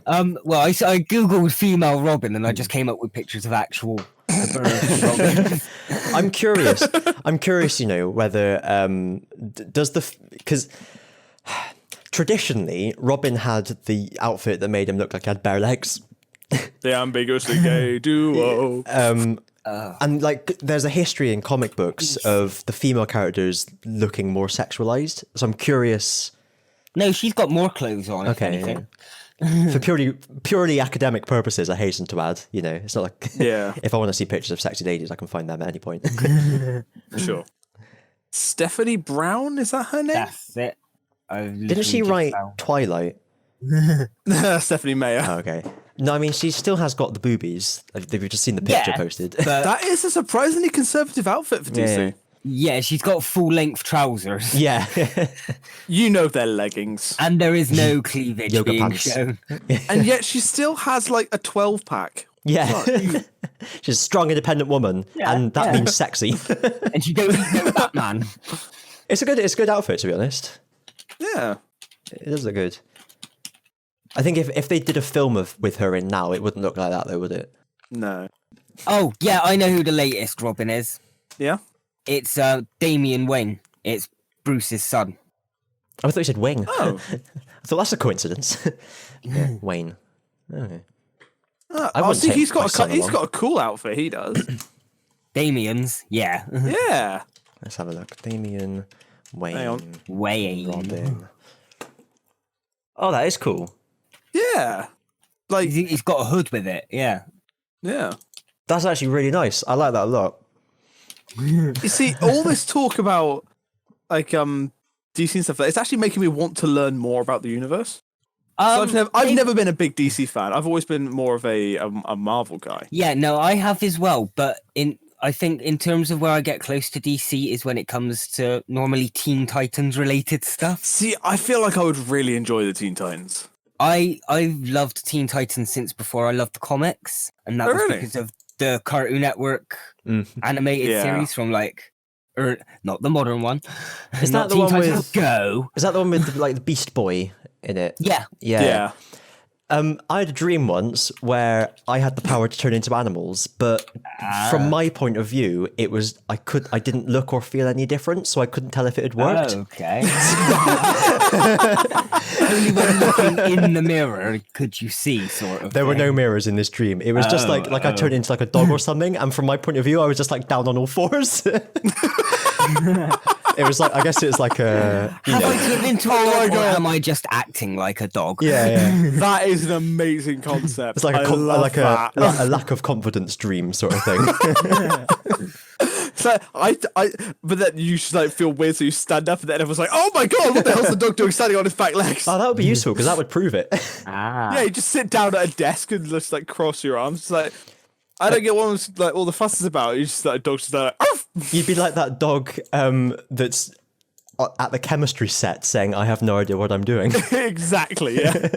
Well, I googled female Robin and I just came up with pictures of actual Robin.
I'm curious, whether because traditionally Robin had the outfit that made him look like he had bare legs.
The ambiguously gay duo.
And like, there's a history in comic books of the female characters looking more sexualized. So I'm curious.
No, she's got more clothes on.
Okay,
if anything.
For purely academic purposes, I hasten to add. It's not like if I want to see pictures of sexy ladies, I can find them at any point.
Sure. Stephanie Brown, is that her name?
That's it.
Didn't she write Twilight?
Stephanie Meyer.
Oh, okay. No, I mean, she still has got the boobies. We've just seen the picture posted.
That is a surprisingly conservative outfit for DC.
Yeah, she's got full-length trousers.
Yeah.
You know they're leggings.
And there is no cleavage
Yoga
being
pants.
shown.
And yet she still has like a 12-pack.
Yeah. She's a strong, independent woman, and that means sexy.
And she goes to Batman.
It's a good outfit, to be honest.
Yeah.
It does look good. I think if they did a film with her in now, it wouldn't look like that, though, would it?
No.
Oh, yeah, I know who the latest Robin is.
Yeah?
It's Damian Wayne. It's Bruce's son.
I thought you said Wing.
Oh.
I thought that's a coincidence. Wayne. Okay.
He's got a cool outfit, he does.
Damian's, yeah.
Yeah.
Let's have a look. Damian Wayne.
Wayne.
Oh, that is cool.
Yeah. Like
he's got a hood with it, yeah.
Yeah.
That's actually really nice. I like that a lot.
You see, all this talk about like DC and stuff, it's actually making me want to learn more about the universe. So I've never been a big DC fan. I've always been more of a Marvel guy.
Yeah, no, I have as well. But I think in terms of where I get close to DC is when it comes to normally Teen Titans related stuff.
See, I feel like I would really enjoy the Teen Titans.
I've loved Teen Titans since before I loved the comics, and that was because of the Cartoon Network animated series from not the modern one.
Is that the
Teen
one
Titans
with
Go?
Is that the one with like the Beast Boy in it?
Yeah.
Yeah. I had a dream once where I had the power to turn into animals, but from my point of view, it was I didn't look or feel any different, so I couldn't tell if it had worked.
Okay. Only when looking in the mirror could you see, sort of.
There were no mirrors in this dream. It was just like I turned into like a dog or something, and from my point of view, I was just like down on all fours. It was like, I guess it was like a.
Have I turned into a dog, or am I just acting like a dog?
Yeah.
That is an amazing concept.
It's like a lack of confidence dream sort of thing.
So but then you just like feel weird, so you stand up, and then everyone's like, "Oh my god, what the hell's the dog doing standing on his back legs?"
Oh, that would be useful because that would prove it.
Yeah, you just sit down at a desk and just like cross your arms. It's like, I don't get what like all the fuss is about. You just like dog's just like, "Arf!"
You'd be like that dog that's at the chemistry set saying, "I have no idea what I'm doing."
Exactly. Yeah.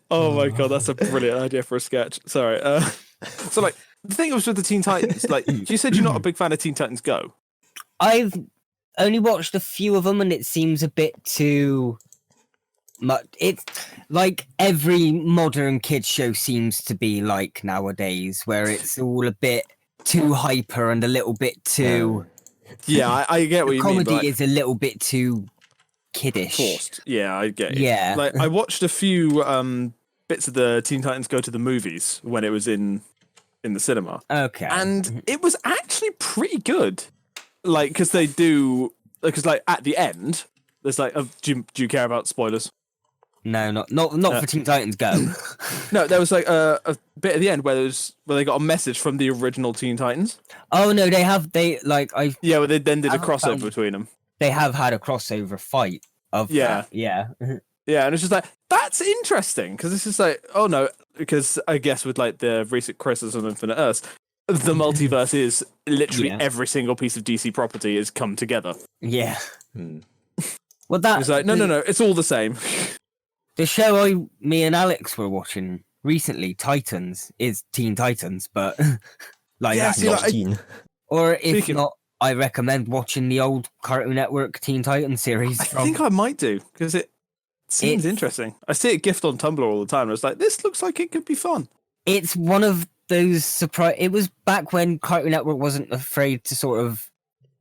Oh my god, that's a brilliant idea for a sketch. Sorry. So like the thing was with the Teen Titans, like you said, you're not a big fan of Teen Titans Go.
I've only watched a few of them, and it seems a bit too much. It's like every modern kids show seems to be like nowadays, where it's all a bit too hyper and a little bit too.
Yeah, I get what you mean.
Comedy is a little bit too kiddish.
Forced. Yeah, I get it.
Yeah.
Like I watched a few bits of the Teen Titans Go to the movies when it was in the cinema.
Okay.
And it was actually pretty good. Like, because they do, because like at the end, there's like, do you care about spoilers?
No, not for Teen Titans Go.
No, there was like a bit at the end where they got a message from the original Teen Titans.
Oh no, where
they then did a crossover between them.
They have had a crossover fight of that. Yeah.
Yeah, and it's just like, that's interesting, because it's just like, oh no, because I guess with like the recent criticism of Infinite Earths, the multiverse is literally every single piece of DC property has come together.
Yeah. Well,
it's like, no, it's all the same.
The show me and Alex were watching recently, Titans, is Teen Titans, but like
Yeah,
that's
see,
not
like,
teen. Or if
Speaking-
not, I recommend watching the old Cartoon Network Teen Titans series.
I think I might do, because it seems interesting. I see it gift on Tumblr all the time, and I was like, this looks like it could be fun.
It's one of those surprise. It was back when Cartoon Network wasn't afraid to sort of.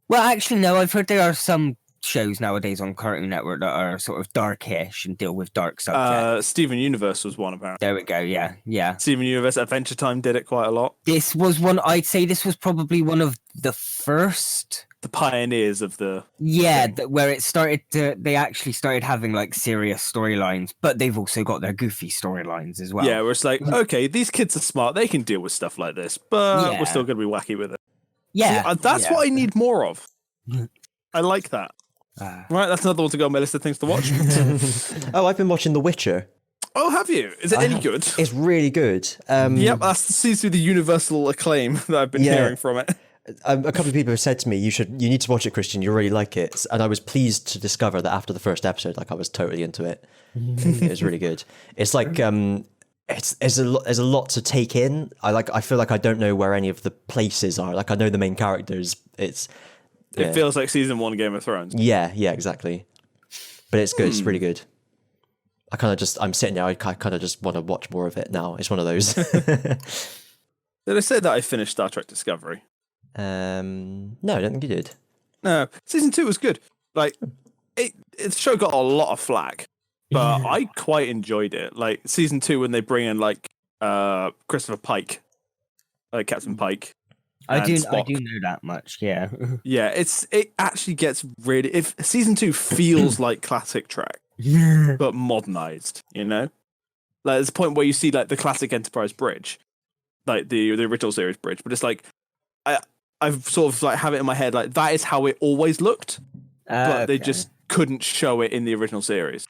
Well, actually, no. I've heard there are some shows nowadays on Cartoon Network that are sort of darkish and deal with dark subjects.
Steven Universe was one, apparently.
There we go. Yeah.
Steven Universe, Adventure Time did it quite a lot.
This was one. I'd say this was probably one of the first.
The pioneers of the.
Yeah, where it started to. They actually started having like serious storylines, but they've also got their goofy storylines as well.
Yeah, where it's like, okay, these kids are smart. They can deal with stuff like this, but we're still going to be wacky with it.
Yeah.
See, that's what I need more of. I like that. Right, that's another one to go on my list of things to watch.
Oh, I've been watching The Witcher.
Oh, have you? Is it any good?
It's really good.
Yep, that seems to be the universal acclaim that I've been hearing from it.
A couple of people have said to me, you need to watch it, Christian. You really like it, and I was pleased to discover that after the first episode, like I was totally into it. It was really good. It's like there's a lot to take in. I feel like I don't know where any of the places are. Like I know the main characters.
It feels like season 1 Game of Thrones.
Yeah, exactly. But it's good. It's really good. I'm sitting there. I kind of just want to watch more of it now. It's one of those.
Did I say that I finished Star Trek Discovery?
No, I don't think you did.
No, season 2 was good. Like, the show got a lot of flack, but I quite enjoyed it. Like season 2 when they bring in like Christopher Pike, like Captain Pike.
I do know that much. Yeah.
Yeah, it actually gets really. If season 2 feels like classic Trek, but modernized, you know, like there's a point where you see like the classic Enterprise bridge, like the original series bridge, but it's like I've sort of like have it in my head like that is how it always looked, but they just couldn't show it in the original series.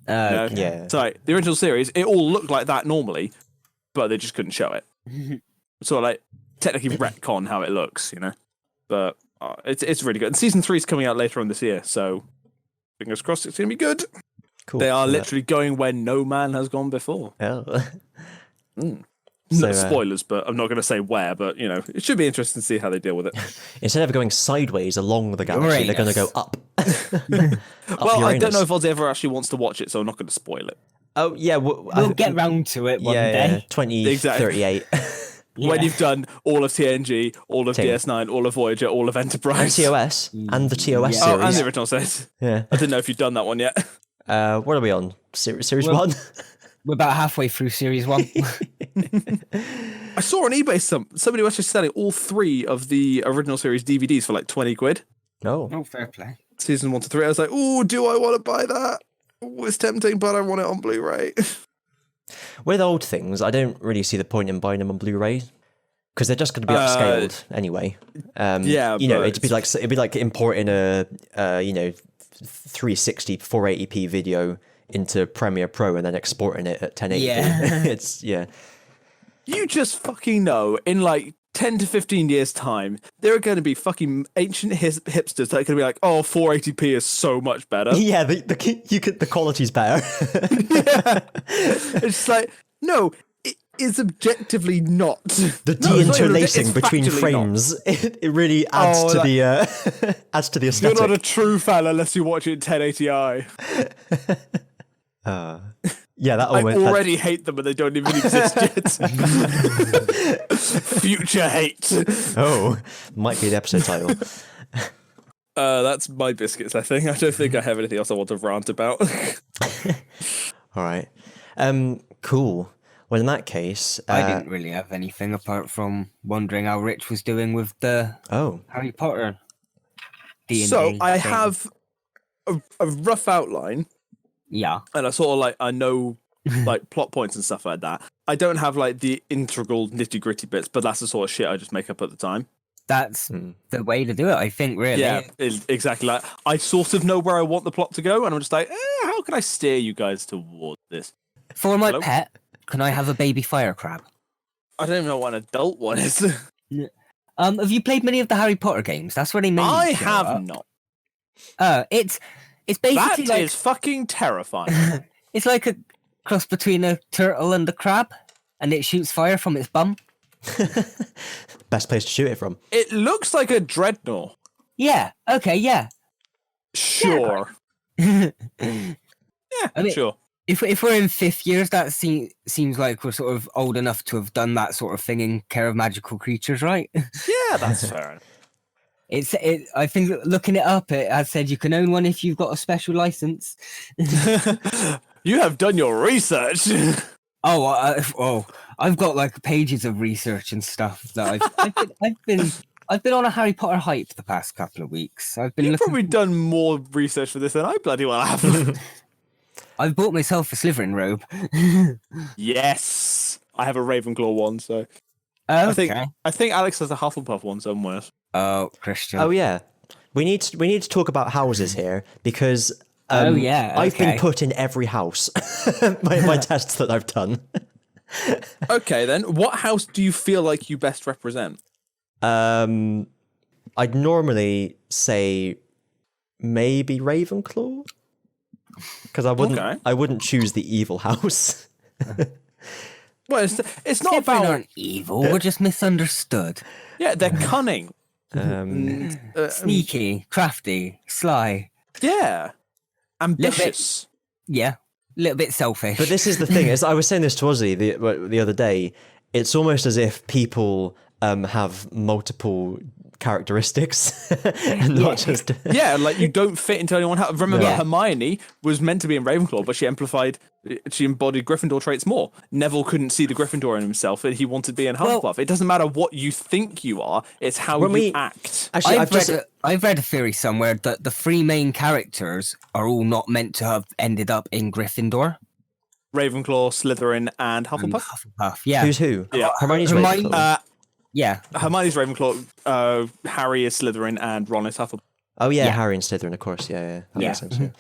You know?
Yeah.
So like, the original series, it all looked like that normally, but they just couldn't show it. So like technically retcon how it looks, you know. But it's really good. And season 3 is coming out later on this year, so fingers crossed it's gonna be good.
Cool.
They are literally going where no man has gone before.
Oh.
No spoilers, but I'm not going to say where. But you know, it should be interesting to see how they deal with it.
Instead of going sideways along the galaxy, they're going to go up.
Well, I don't know if Oz ever actually wants to watch it, so I'm not going to spoil it.
Oh yeah,
We'll get round to it one day.
2038.
When you've done all of TNG, all of DS9, all of Voyager, all of Enterprise.
And TOS. And the TOS series.
Oh, and the original series.
Yeah.
I didn't know if you'd done that one yet.
What are we on? Series 1?
We're about halfway through Series 1.
I saw on eBay somebody was actually selling all 3 of the original series DVDs for like 20 quid.
Oh, fair play.
Season 1 to 3. I was like, oh, do I want to buy that? Ooh, it's tempting, but I want it on Blu-ray.
With old things, I don't really see the point in buying them on Blu-ray because they're just going to be upscaled anyway.
Yeah,
it'd be like importing a 360 480p video into Premiere Pro and then exporting it at 1080p.
Yeah.
You just fucking know in like 10 to 15 years time, there are going to be fucking ancient hipsters that are going to be like, oh, 480p is so much better.
Yeah, the quality's better.
It's like, no, it is objectively not.
The deinterlacing between frames, it really adds to the adds to the aesthetic.
You're not a true fan unless you watch it in 1080i.
Yeah, that
I already hate them and they don't even exist yet. Future hate.
Oh, might be the episode title.
That's my biscuits, I think. I don't think I have anything else I want to rant about.
All right. Cool. Well, in that case...
I didn't really have anything apart from wondering how Rich was doing with the Harry Potter D&D
So I
thing.
have a rough outline.
Yeah.
And I know like plot points and stuff like that. I don't have like the integral nitty gritty bits, but that's the sort of shit I just make up at the time.
That's the way to do it, I think, really.
Yeah, exactly. Like I sort of know where I want the plot to go, and I'm just like, how can I steer you guys towards this?
For my pet, can I have a baby fire crab?
I don't even know what an adult one is.
Have you played many of the Harry Potter games? That's where they made.
I have not.
It's basically
that is fucking terrifying.
It's like a cross between a turtle and a crab, and it shoots fire from its bum.
Best place to shoot it from.
It looks like a dreadnought.
Yeah. Okay. Yeah.
Sure.
Yeah,
I mean, sure.
If we're in 5th years, that seems like we're sort of old enough to have done that sort of thing in Care of Magical Creatures, right?
Yeah, that's fair.
I think looking it up, it has said you can own one if you've got a special license.
You have done your research.
I've got like pages of research and stuff that I've been on a Harry Potter hype the past couple of weeks.
You've probably done more research for this than I bloody well have.
I've bought myself a Slytherin robe.
Yes, I have a Ravenclaw one. So
okay.
I think Alex has a Hufflepuff one somewhere.
Oh, Christian.
Oh yeah, we need to talk about houses here because I've been put in every house. my tests that I've done.
Okay, then what house do you feel like you best represent?
I'd normally say maybe Ravenclaw because I wouldn't choose the evil house.
Well, it's not about
aren't evil. We're just misunderstood.
Yeah, they're cunning,
sneaky, crafty, sly.
Yeah, ambitious.
A little bit selfish.
But this is the thing: is I was saying this to Ozzy the other day. It's almost as if people have multiple characteristics and not just
yeah, like you don't fit into anyone. Remember, Hermione was meant to be in Ravenclaw, but she embodied Gryffindor traits more. Neville couldn't see the Gryffindor in himself, and he wanted to be in Hufflepuff. It doesn't matter what you think you are; it's how you act.
Actually,
I've read a theory somewhere that the 3 main characters are all not meant to have ended up in Gryffindor.
Ravenclaw, Slytherin, and Hufflepuff.
Hufflepuff, yeah.
Who's who?
Yeah.
Hermione's Ravenclaw.
Yeah.
Hermione's Ravenclaw, Harry is Slytherin, and Ron is Hufflepuff.
Oh yeah, Harry and Slytherin, of course. Yeah. That makes sense.
Mm-hmm.
Yeah.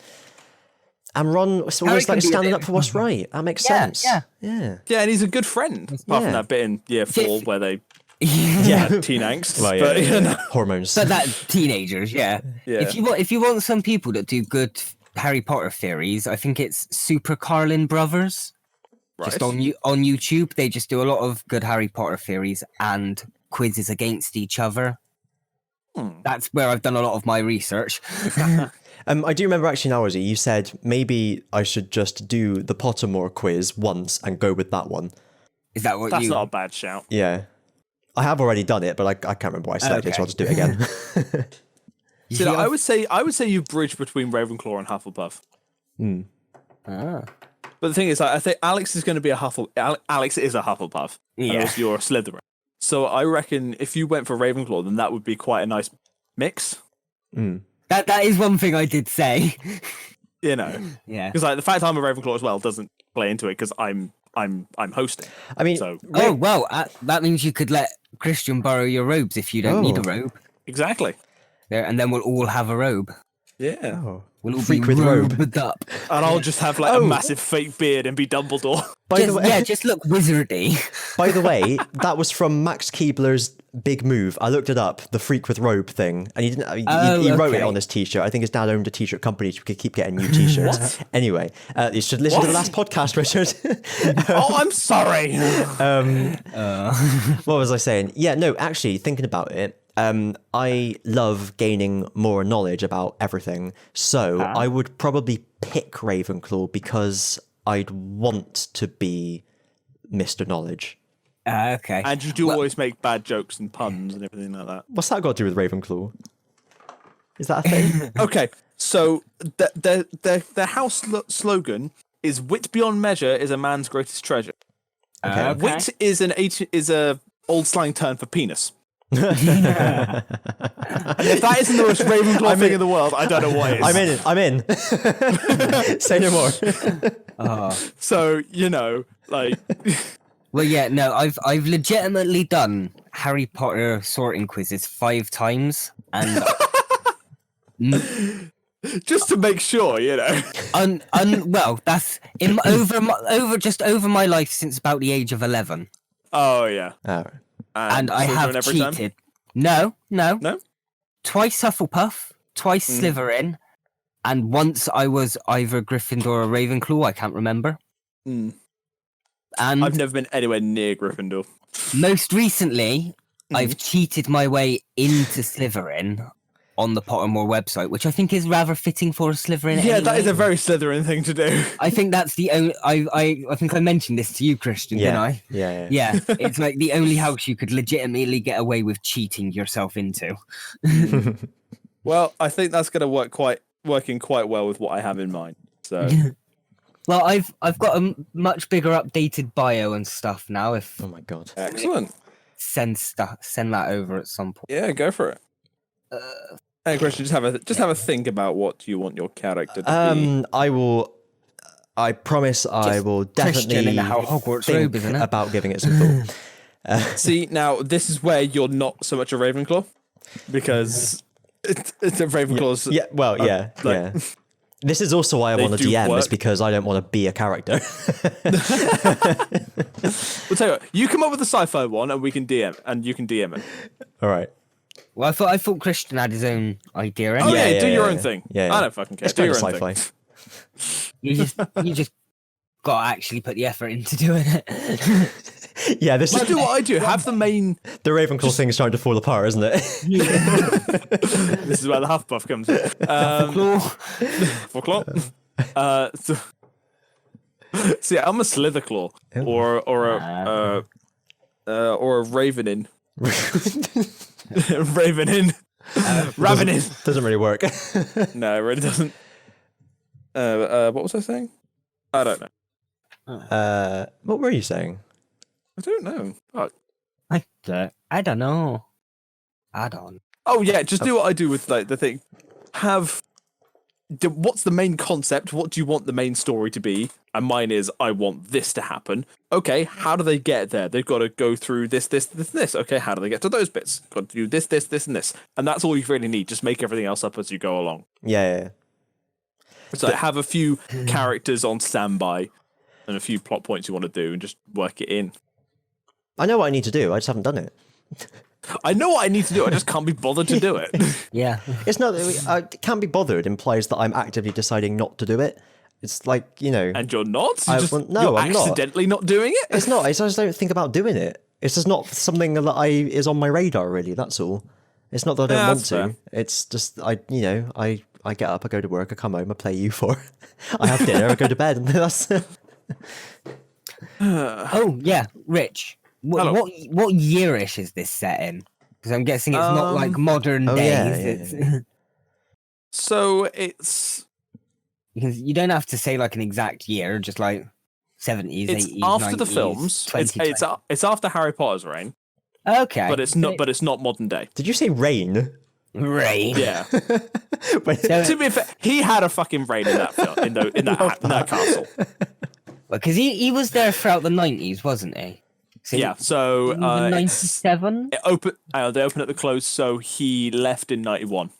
And Ron was always like standing up for what's right. That makes sense.
Yeah.
Yeah, and he's a good friend. Apart from that bit in year 4 where they had teen angst.
Well, hormones.
But that teenagers, yeah. If you want some people that do good Harry Potter theories, I think it's Super Carlin Brothers.
Right.
Just on YouTube, they just do a lot of good Harry Potter theories and quizzes against each other. That's where I've done a lot of my research.
I do remember actually now, Ozzy, you said maybe I should just do the Pottermore quiz once and go with that one.
Is that what
That's not a bad shout.
Yeah. I have already done it, but I can't remember why I selected, so I'll just do it again.
So I would say you bridge between Ravenclaw and Hufflepuff. But the thing is, I think Alex is going to be a Alex is a Hufflepuff.
Yeah.
And you're a Slytherin. So I reckon if you went for Ravenclaw, then that would be quite a nice mix.
That is one thing I did say.
You know.
Yeah.
Because like the fact I'm a Ravenclaw as well doesn't play into it because I'm hosting.
I mean,
so
Oh well, that means you could let Christian borrow your robes if you don't need a robe.
exactly.
There, and then we'll all have a robe.
Yeah.
We'll all
Freak
be
with robe.
robed up.
And I'll just have like a massive fake beard and be Dumbledore.
Just look wizardy.
By the way, that was from Max Keebler's big move. I looked it up, the freak with robe thing, and he wrote it on his t-shirt. I think his dad owned a t-shirt company, so we could keep getting new t-shirts. Anyway, you should listen to the last podcast, Richard.
Oh, I'm sorry.
What was I saying? Yeah, no, actually, thinking about it, I love gaining more knowledge about everything. So I would probably pick Ravenclaw because I'd want to be Mr. Knowledge.
Okay.
And you do always make bad jokes and puns and everything like that.
What's that got to do with Ravenclaw? Is that a thing?
Okay, so the house slogan is "Wit beyond measure is a man's greatest treasure."
Okay.
Wit is a old slang term for penis. And if that isn't the most Ravenclaw thing in the world, I don't know what is.
I'm in. Say no more.
So, you know, like...
Well, yeah, no, I've legitimately done Harry Potter sorting quizzes 5 times, and
just to make sure, you know.
Well, that's over my life since about the age of 11.
Oh, yeah.
Oh.
And I have cheated. No. Twice Hufflepuff, twice Slytherin, and once I was either Gryffindor or Ravenclaw. I can't remember. And
I've never been anywhere near Gryffindor.
Most recently, I've cheated my way into Slytherin on the Pottermore website, which I think is rather fitting for a Slytherin.
Yeah,
anyway.
that is a very Slytherin thing to do.
I think that's the only. I think I mentioned this to you, Christian, didn't I?
Yeah.
Yeah, it's like the only house you could legitimately get away with cheating yourself into.
Well, I think that's going to working quite well with what I have in mind. So,
well, I've got a much bigger updated bio and stuff now. If
Oh my god.
excellent.
send that over at some point.
Yeah, go for it. Hey, Christian, just have a think about what you want your character to be.
I promise I will
Christian
definitely
in the Hogwarts
think
robe, isn't it?
about giving it some thought.
See, now this is where you're not so much a Ravenclaw, because it's a Ravenclaw's.
Yeah, well, yeah. This is also why I want to
do
DM, is
work.
because I don't want to be a character.
We'll tell you what, you come up with a sci-fi one, and we can DM, and you can DM it.
All right.
Well, I thought Christian had his own idea.
Oh
Anyway.
yeah,
Yeah,
do your
yeah,
own
yeah.
thing.
Yeah,
I don't fucking care.
It's
Do
kind
your
of
own
sci-fi.
thing.
You just got to actually put the effort into doing it.
Yeah, this
Just
is
do what I do. Have the main.
the Ravenclaw thing is starting to fall apart, isn't it?
This is where the Hufflepuff comes in. Hufflepuff. See, I'm a Slitherclaw or a Ravenin. Ravenin. Ravenin.
Doesn't really work.
No, it really doesn't. What was I saying? I don't know.
What were you saying?
I don't know. Fuck.
I don't know. I don't.
Oh yeah, just do what I do with like the thing. What's the main concept? What do you want the main story to be? And mine is, I want this to happen. Okay, how do they get there? They've got to go through this. Okay, how do they get to those bits? Got to do this, and this. And that's all you really need. Just make everything else up as you go along.
Yeah.
So have a few characters on standby and a few plot points you want to do and just work it in.
I know what I need to do. I just haven't done it.
I know what I need to do. I just can't be bothered to do it.
Yeah.
It's not. Can't be bothered implies that I'm actively deciding not to do it. It's like, you know.
And you're not?
No,
you're
I'm not.
accidentally not doing it?
It's not. I just don't think about doing it. It's just not something that is on my radar, really. That's all. It's not that I don't want to.
Fair.
It's just I I get up, I go to work, I come home, I play U4, I have dinner, I go to bed, and that's.
Oh yeah, Rich. What yearish is this set in? Because I'm guessing it's not like modern days.
Yeah.
So it's
Because you don't have to say like an exact year, just like 70s,
it's
80s,
after
90s,
the films.
2020.
It's after Harry Potter's reign,
Okay,
but it's not modern day.
Did you say rain?
Rain.
Yeah.
So,
To be fair, he had a fucking reign in that film, in that castle.
because he was there throughout the 90s, wasn't he? So
Yeah. So
97.
they open at the close. So he left in 91,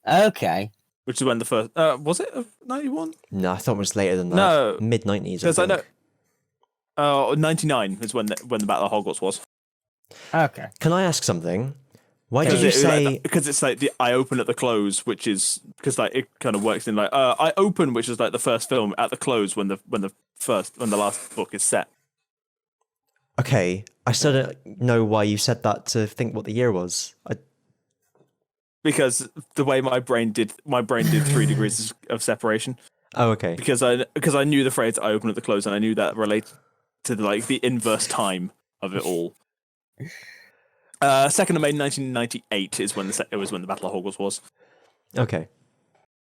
Okay.
which is when the first was it 91?
No, I thought it was later than that.
No.
Mid-90s.
Because I know. 99 is when the Battle of Hogwarts was.
Okay.
Can I ask something? Why did you say?
Because it's like I open at the close, which is because like it kind of works in like I open, which is like the first film at the close when the last book is set.
Okay, I still don't know why you said that to think what the year was.
Because the way my brain did 3 degrees of separation.
Oh, okay.
Because I knew the phrase "I open at the close" and I knew that related to like the inverse time of it all. 2nd of May 1998 is when the Battle of Hogwarts was.
Okay.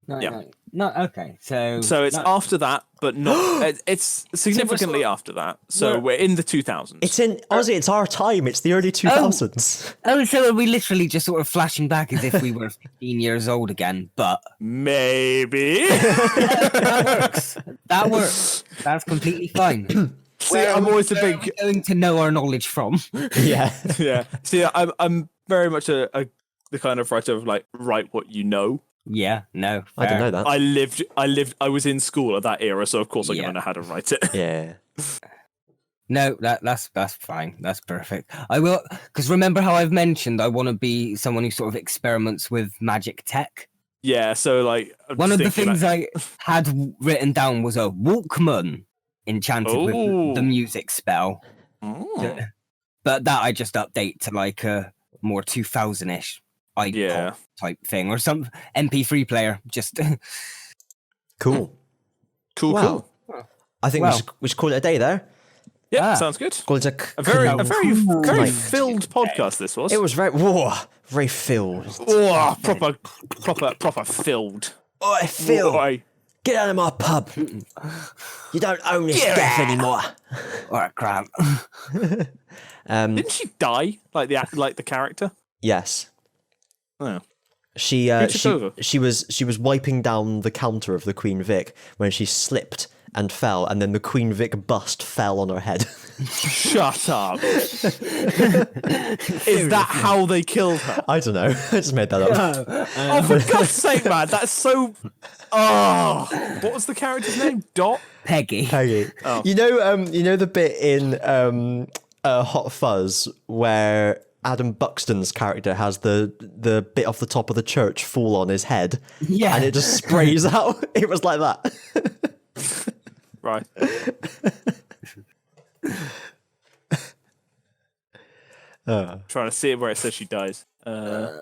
No, okay. So
it's after that, but not. It's significantly after that. So we're in the 2000s.
It's in Aussie. It's our time. It's the early 2000s.
Oh, so are we literally just sort of flashing back as if we were 15 years old again? But
maybe
that works. That's completely fine.
See, I'm always a big
going to know our knowledge from.
Yeah.
Yeah. See, I'm very much the kind of writer of like write what you know.
Yeah, no.
I didn't know that.
I was in school at that era, so of course I'm gonna know how to write it.
Yeah.
No, that's fine. That's perfect. I will, because remember how I've mentioned I want to be someone who sort of experiments with magic tech.
Yeah, so like
one of the things I had written down was a Walkman enchanted with the music spell. But that I just update to like a more 2000-ish iPod type thing or some MP3 player. Just
cool.
Cool.
I think we should call it a day there.
Yeah, sounds good.
Call it
a very filled podcast. This was.
It was very filled.
Proper filled.
Oi, Phil. Get out of my pub. You don't own this gaff anymore.
Alright, crap.
Didn't she die like the character?
Yes.
Oh.
She was wiping down the counter of the Queen Vic when she slipped and fell, and then the Queen Vic bust fell on her head.
Shut up. Is that how they killed her?
I don't know. I just made that up.
Oh, for God's sake, man. That's so... Oh. What was the character's name? Dot?
Peggy.
Oh.
You know the bit in Hot Fuzz where Adam Buxton's character has the bit off the top of the church fall on his head?
Yeah.
And it just sprays out? It was like that.
Right. Trying to see it where it says she dies.
Oh,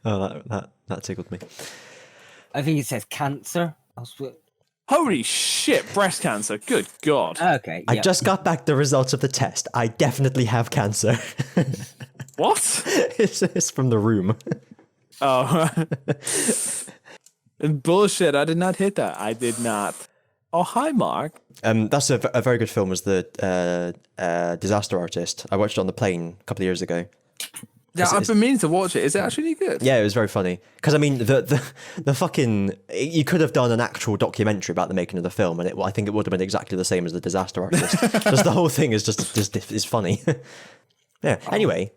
that tickled me.
I think it says cancer.
Holy shit, breast cancer. Good God.
Okay.
I just got back the results of the test. I definitely have cancer.
What?
It's from The Room.
Oh. Bullshit, I did not hit that. I did not. Oh, hi, Mark.
That's a very good film, was The Disaster Artist. I watched it on the plane a couple of years ago.
Yeah, I've been meaning to watch it. Is it actually good?
Yeah, it was very funny. Because, I mean, the fucking... You could have done an actual documentary about the making of the film, and I think it would have been exactly the same as The Disaster Artist. Just the whole thing is just is funny. Yeah, anyway...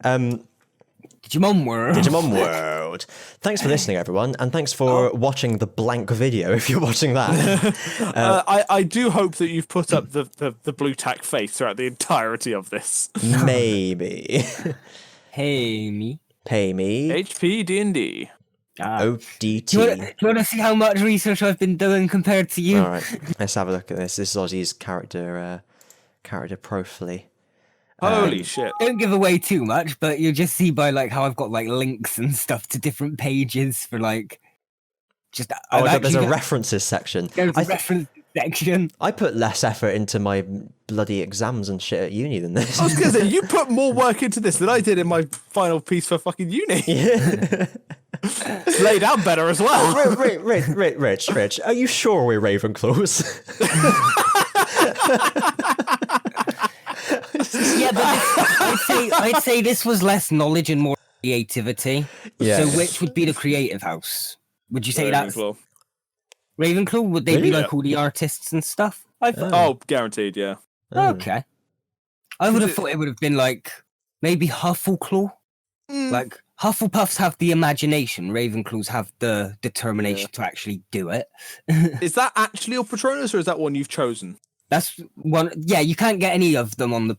Digimon
World. Thanks for listening, everyone, and thanks for watching the blank video if you're watching that.
I do hope that you've put up the blue tack face throughout the entirety of this.
Maybe.
Pay me.
HP D&D.
ODT.
Do you want to see how much research I've been doing compared to you?
All right, let's have a look at this. This is Ozzy's character profile.
Holy shit!
Don't give away too much, but you'll just see by like how I've got like links and stuff to different pages for like just.
There's a references section.
There's a reference section.
I put less effort into my bloody exams and shit at uni than this.
I was gonna say you put more work into this than I did in my final piece for fucking uni.
Yeah.
It's laid out better as well.
Rich, are you sure we're Ravenclaws?
Yeah, but I'd say this was less knowledge and more creativity.
Yeah.
So which would be the creative house? Would you say that's
Ravenclaw.
Ravenclaw? Would they be
Yeah.
like all the artists and stuff?
Oh, guaranteed, yeah.
Okay. I would have thought it would have been like maybe Huffleclaw. Like Hufflepuffs have the imagination, Ravenclaws have the determination to actually do it.
Is that actually your Patronus, or is that one you've chosen?
That's one. Yeah, you can't get any of them on the.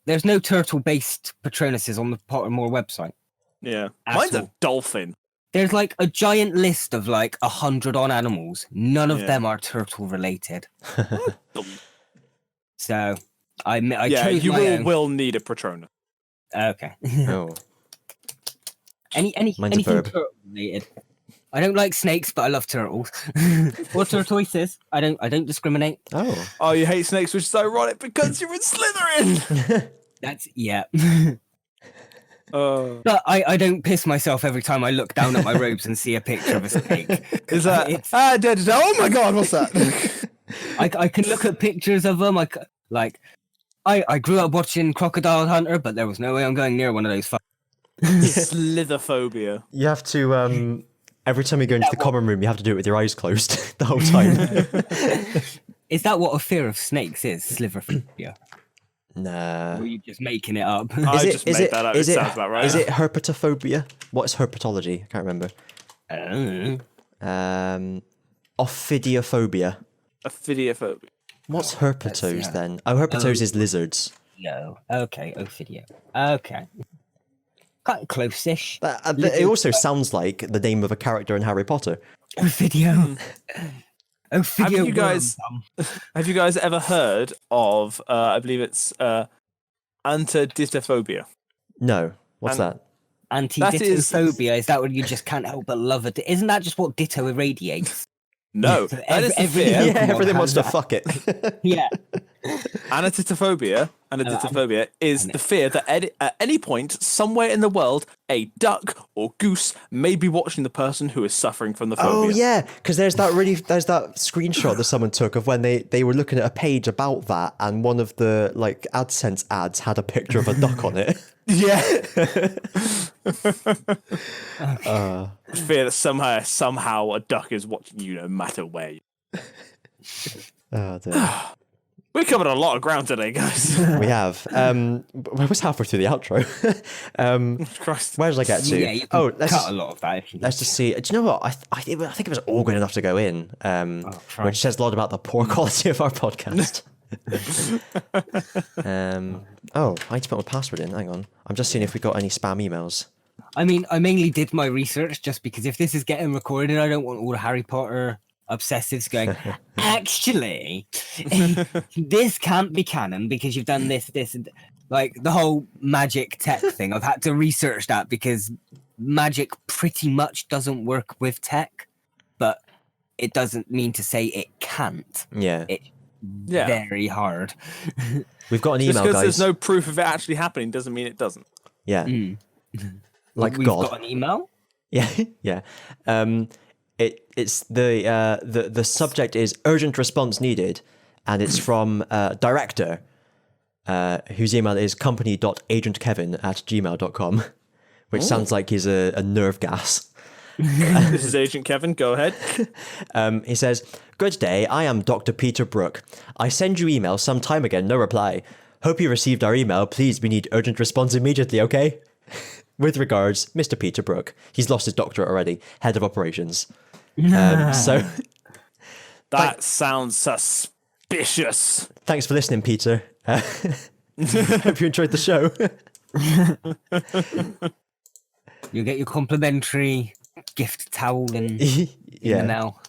There's no turtle-based Patronuses on the Pottermore website.
Yeah,
At
mine's
all.
a dolphin.
There's like a giant list of like 100 on animals. None of
Yeah.
them are turtle related. So I
Yeah,
chose
you
my own.
will need a Patronus.
Okay.
Oh.
Anything
Mine's a verb.
turtle related. I don't like snakes, but I love turtles. Or tortoises. I don't discriminate.
Oh.
Oh, you hate snakes, which is ironic because you're in Slytherin.
That's yeah.
Uh,
But I don't piss myself every time I look down at my robes and see a picture of a snake.
is that?
It's-
Oh my god, what's that?
I can look at pictures of them. I grew up watching Crocodile Hunter, but there was no way I'm going near one of those.
Slitherphobia.
You have to every time you go into the common room, you have to do it with your eyes closed the whole time.
Is that what a fear of snakes is? Sliverphobia?
Nah.
Or are you just making it up?
I just made that up. It sounds about right.
Is it herpetophobia? What is herpetology? I can't remember.
I don't know.
Ophidiophobia.
Ophidiophobia.
What's herpetos
yeah.
then? Oh, herpetos is lizards.
Yo. Okay. Ophidio. Okay. Quite close-ish.
It also sounds like the name of a character in Harry Potter.
Ophidio. Ophidio.
Have you guys ever heard of? I believe it's antiditophobia.
No. What's that?
Anti-dittophobia. Is that when you just can't help but love it? Isn't that just what ditto irradiates?
No,
So
that is the
every-
fear.
every-
Yeah, everything wants to
has
fuck it.
Yeah.
Aniditophobia is the fear that at any point, somewhere in the world, a duck or goose may be watching the person who is suffering from the phobia.
Oh yeah, because there's that screenshot that someone took of when they were looking at a page about that, and one of the like AdSense ads had a picture of a duck on it.
Yeah. Fear that somehow a duck is watching you no matter where you.
Oh dear.
We covered a lot of ground today, guys.
We have. We was halfway through the outro.
Christ.
Where did I get to?
Yeah, you can
let's
cut
just,
a lot of that. If you
let's just see. Do you know what? I think it was all good enough to go in, which says a lot about the poor quality of our podcast. I need to put my password in. Hang on. I'm just seeing if we got any spam emails.
I mean, I mainly did my research just because if this is getting recorded, I don't want all the Harry Potter obsessives going, actually, this can't be canon because you've done this, and like the whole magic tech thing. I've had to research that because magic pretty much doesn't work with tech, but it doesn't mean to say it can't.
Yeah.
It's very hard.
We've got an
Just
email,
because
guys.
there's no proof of it actually happening doesn't mean it doesn't.
Yeah. Like
We've
God.
got an email.
Yeah. Yeah. It's the subject is urgent response needed, and it's from director, whose email is company.agentkevin@gmail.com, which sounds like he's a nerve gas.
This is Agent Kevin. Go ahead.
He says, "Good day, I am Dr. Peter Brook. I send you email some time again, no reply. Hope you received our email. Please, we need urgent response immediately, okay? With regards, Mr. Peter Brook." He's lost his doctorate already. Head of operations. So
That sounds suspicious.
thanks for listening, Peter. Hope you enjoyed the show.
You get your complimentary gift towel and now.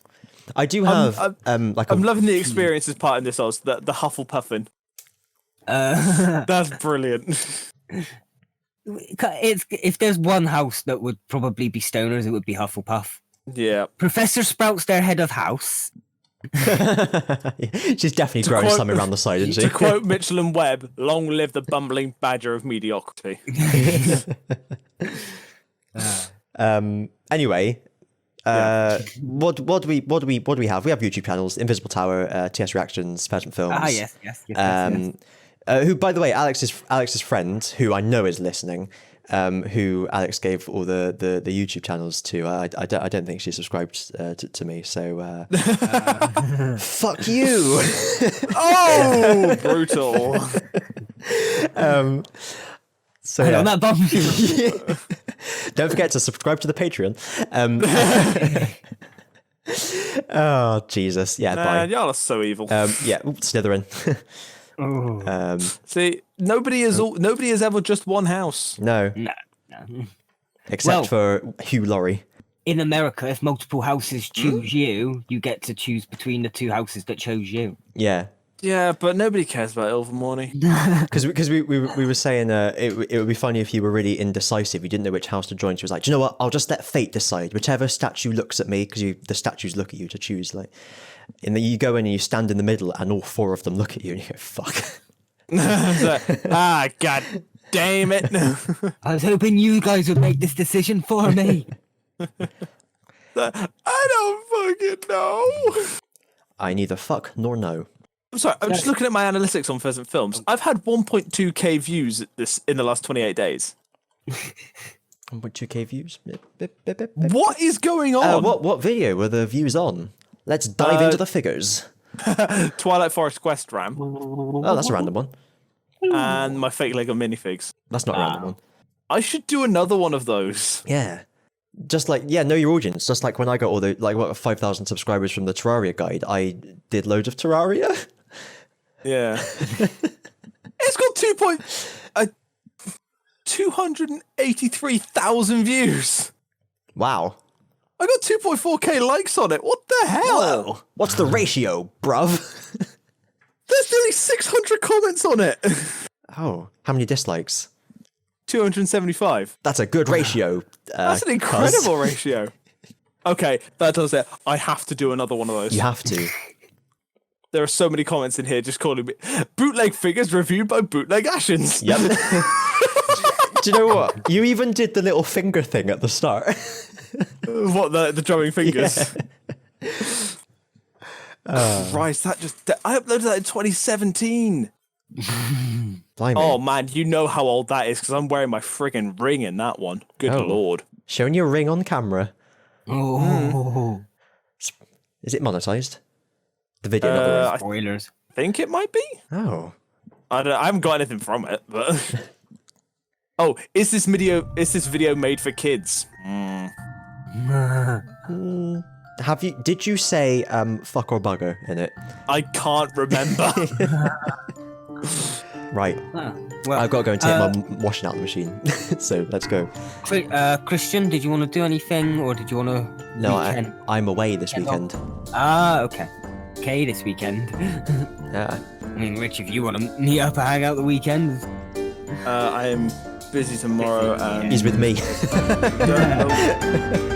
I do have
I'm loving the experiences part in this, the Hufflepuffin. That's brilliant.
If there's one house that would probably be stoners, it would be Hufflepuff.
Yeah.
Professor Sprout's their head of house.
She's definitely growing something around the side, isn't she?
To quote Mitchell and Webb, "Long live the bumbling badger of mediocrity."
Anyway, what do we have? We have YouTube channels: Invisible Tower, TS Reactions, Pageant Films.
Yes.
Who, by the way, Alex's friend, who I know is listening, who Alex gave all the YouTube channels to. I don't think she subscribed to me, so fuck you.
Oh, brutal.
So
On that bomb.
Don't forget to subscribe to the Patreon. Oh Jesus, yeah.
Man, y'all are so evil.
Slytherin.
See, nobody is ever just one house.
No. Except for Hugh Laurie.
In America, if multiple houses choose you, you get to choose between the two houses that chose you.
Yeah.
Yeah, but nobody cares about Ilvermorny.
Because we were saying it would be funny if you were really indecisive. You didn't know which house to join. She was like, do you know what? I'll just let fate decide. Whichever statue looks at me, because the statues look at you to choose. Like, and then you go in and you stand in the middle, and all four of them look at you, and you go, "Fuck."
God damn it!
I was hoping you guys would make this decision for me.
I don't fucking know.
I neither fuck nor know.
I'm sorry, I'm just looking at my analytics on Pheasant Films. I've had 1.2k views in the last 28 days.
1.2k views?
What is going on?
What video were the views on? Let's dive into the figures.
Twilight Forest Quest RAM.
Oh, that's a random one.
And my fake Lego minifigs.
That's not a random one.
I should do another one of those.
Yeah. Just like, know your audience. Just like when I got all the, 5,000 subscribers from the Terraria guide, I did loads of Terraria.
Yeah. It's got 283,000 views.
Wow.
I got 2.4k likes on it. What the hell?
Whoa. What's the ratio, bruv?
There's nearly 600 comments on it.
Oh, how many dislikes?
275.
That's a good ratio.
That's an incredible ratio. Okay, that does it. I have to do another one of those.
You have to.
There are so many comments in here just calling me bootleg figures reviewed by Bootleg Ashens.
Yep. Do you know what? You even did the little finger thing at the start.
What, the drumming fingers?
Yeah.
Christ, I uploaded that in 2017.
Blimey.
Oh man, you know how old that is because I'm wearing my friggin' ring in that one. Good lord.
Showing your ring on camera.
Oh.
Is it monetized? The video.
Spoilers.
I think it might be.
Oh.
I don't know, I haven't got anything from it, but oh, is this video made for kids?
Did you say fuck or bugger in it?
I can't remember.
Right.
Well,
I've got to go and take my washing out the machine. So let's go.
Christian, did you want to do anything or did you want to?
No, I'm away this weekend.
Okay. Okay, this weekend.
Yeah.
I mean, Rich, if you want to meet up and hang out the weekend.
I am busy tomorrow.
He's with me.
Don't know.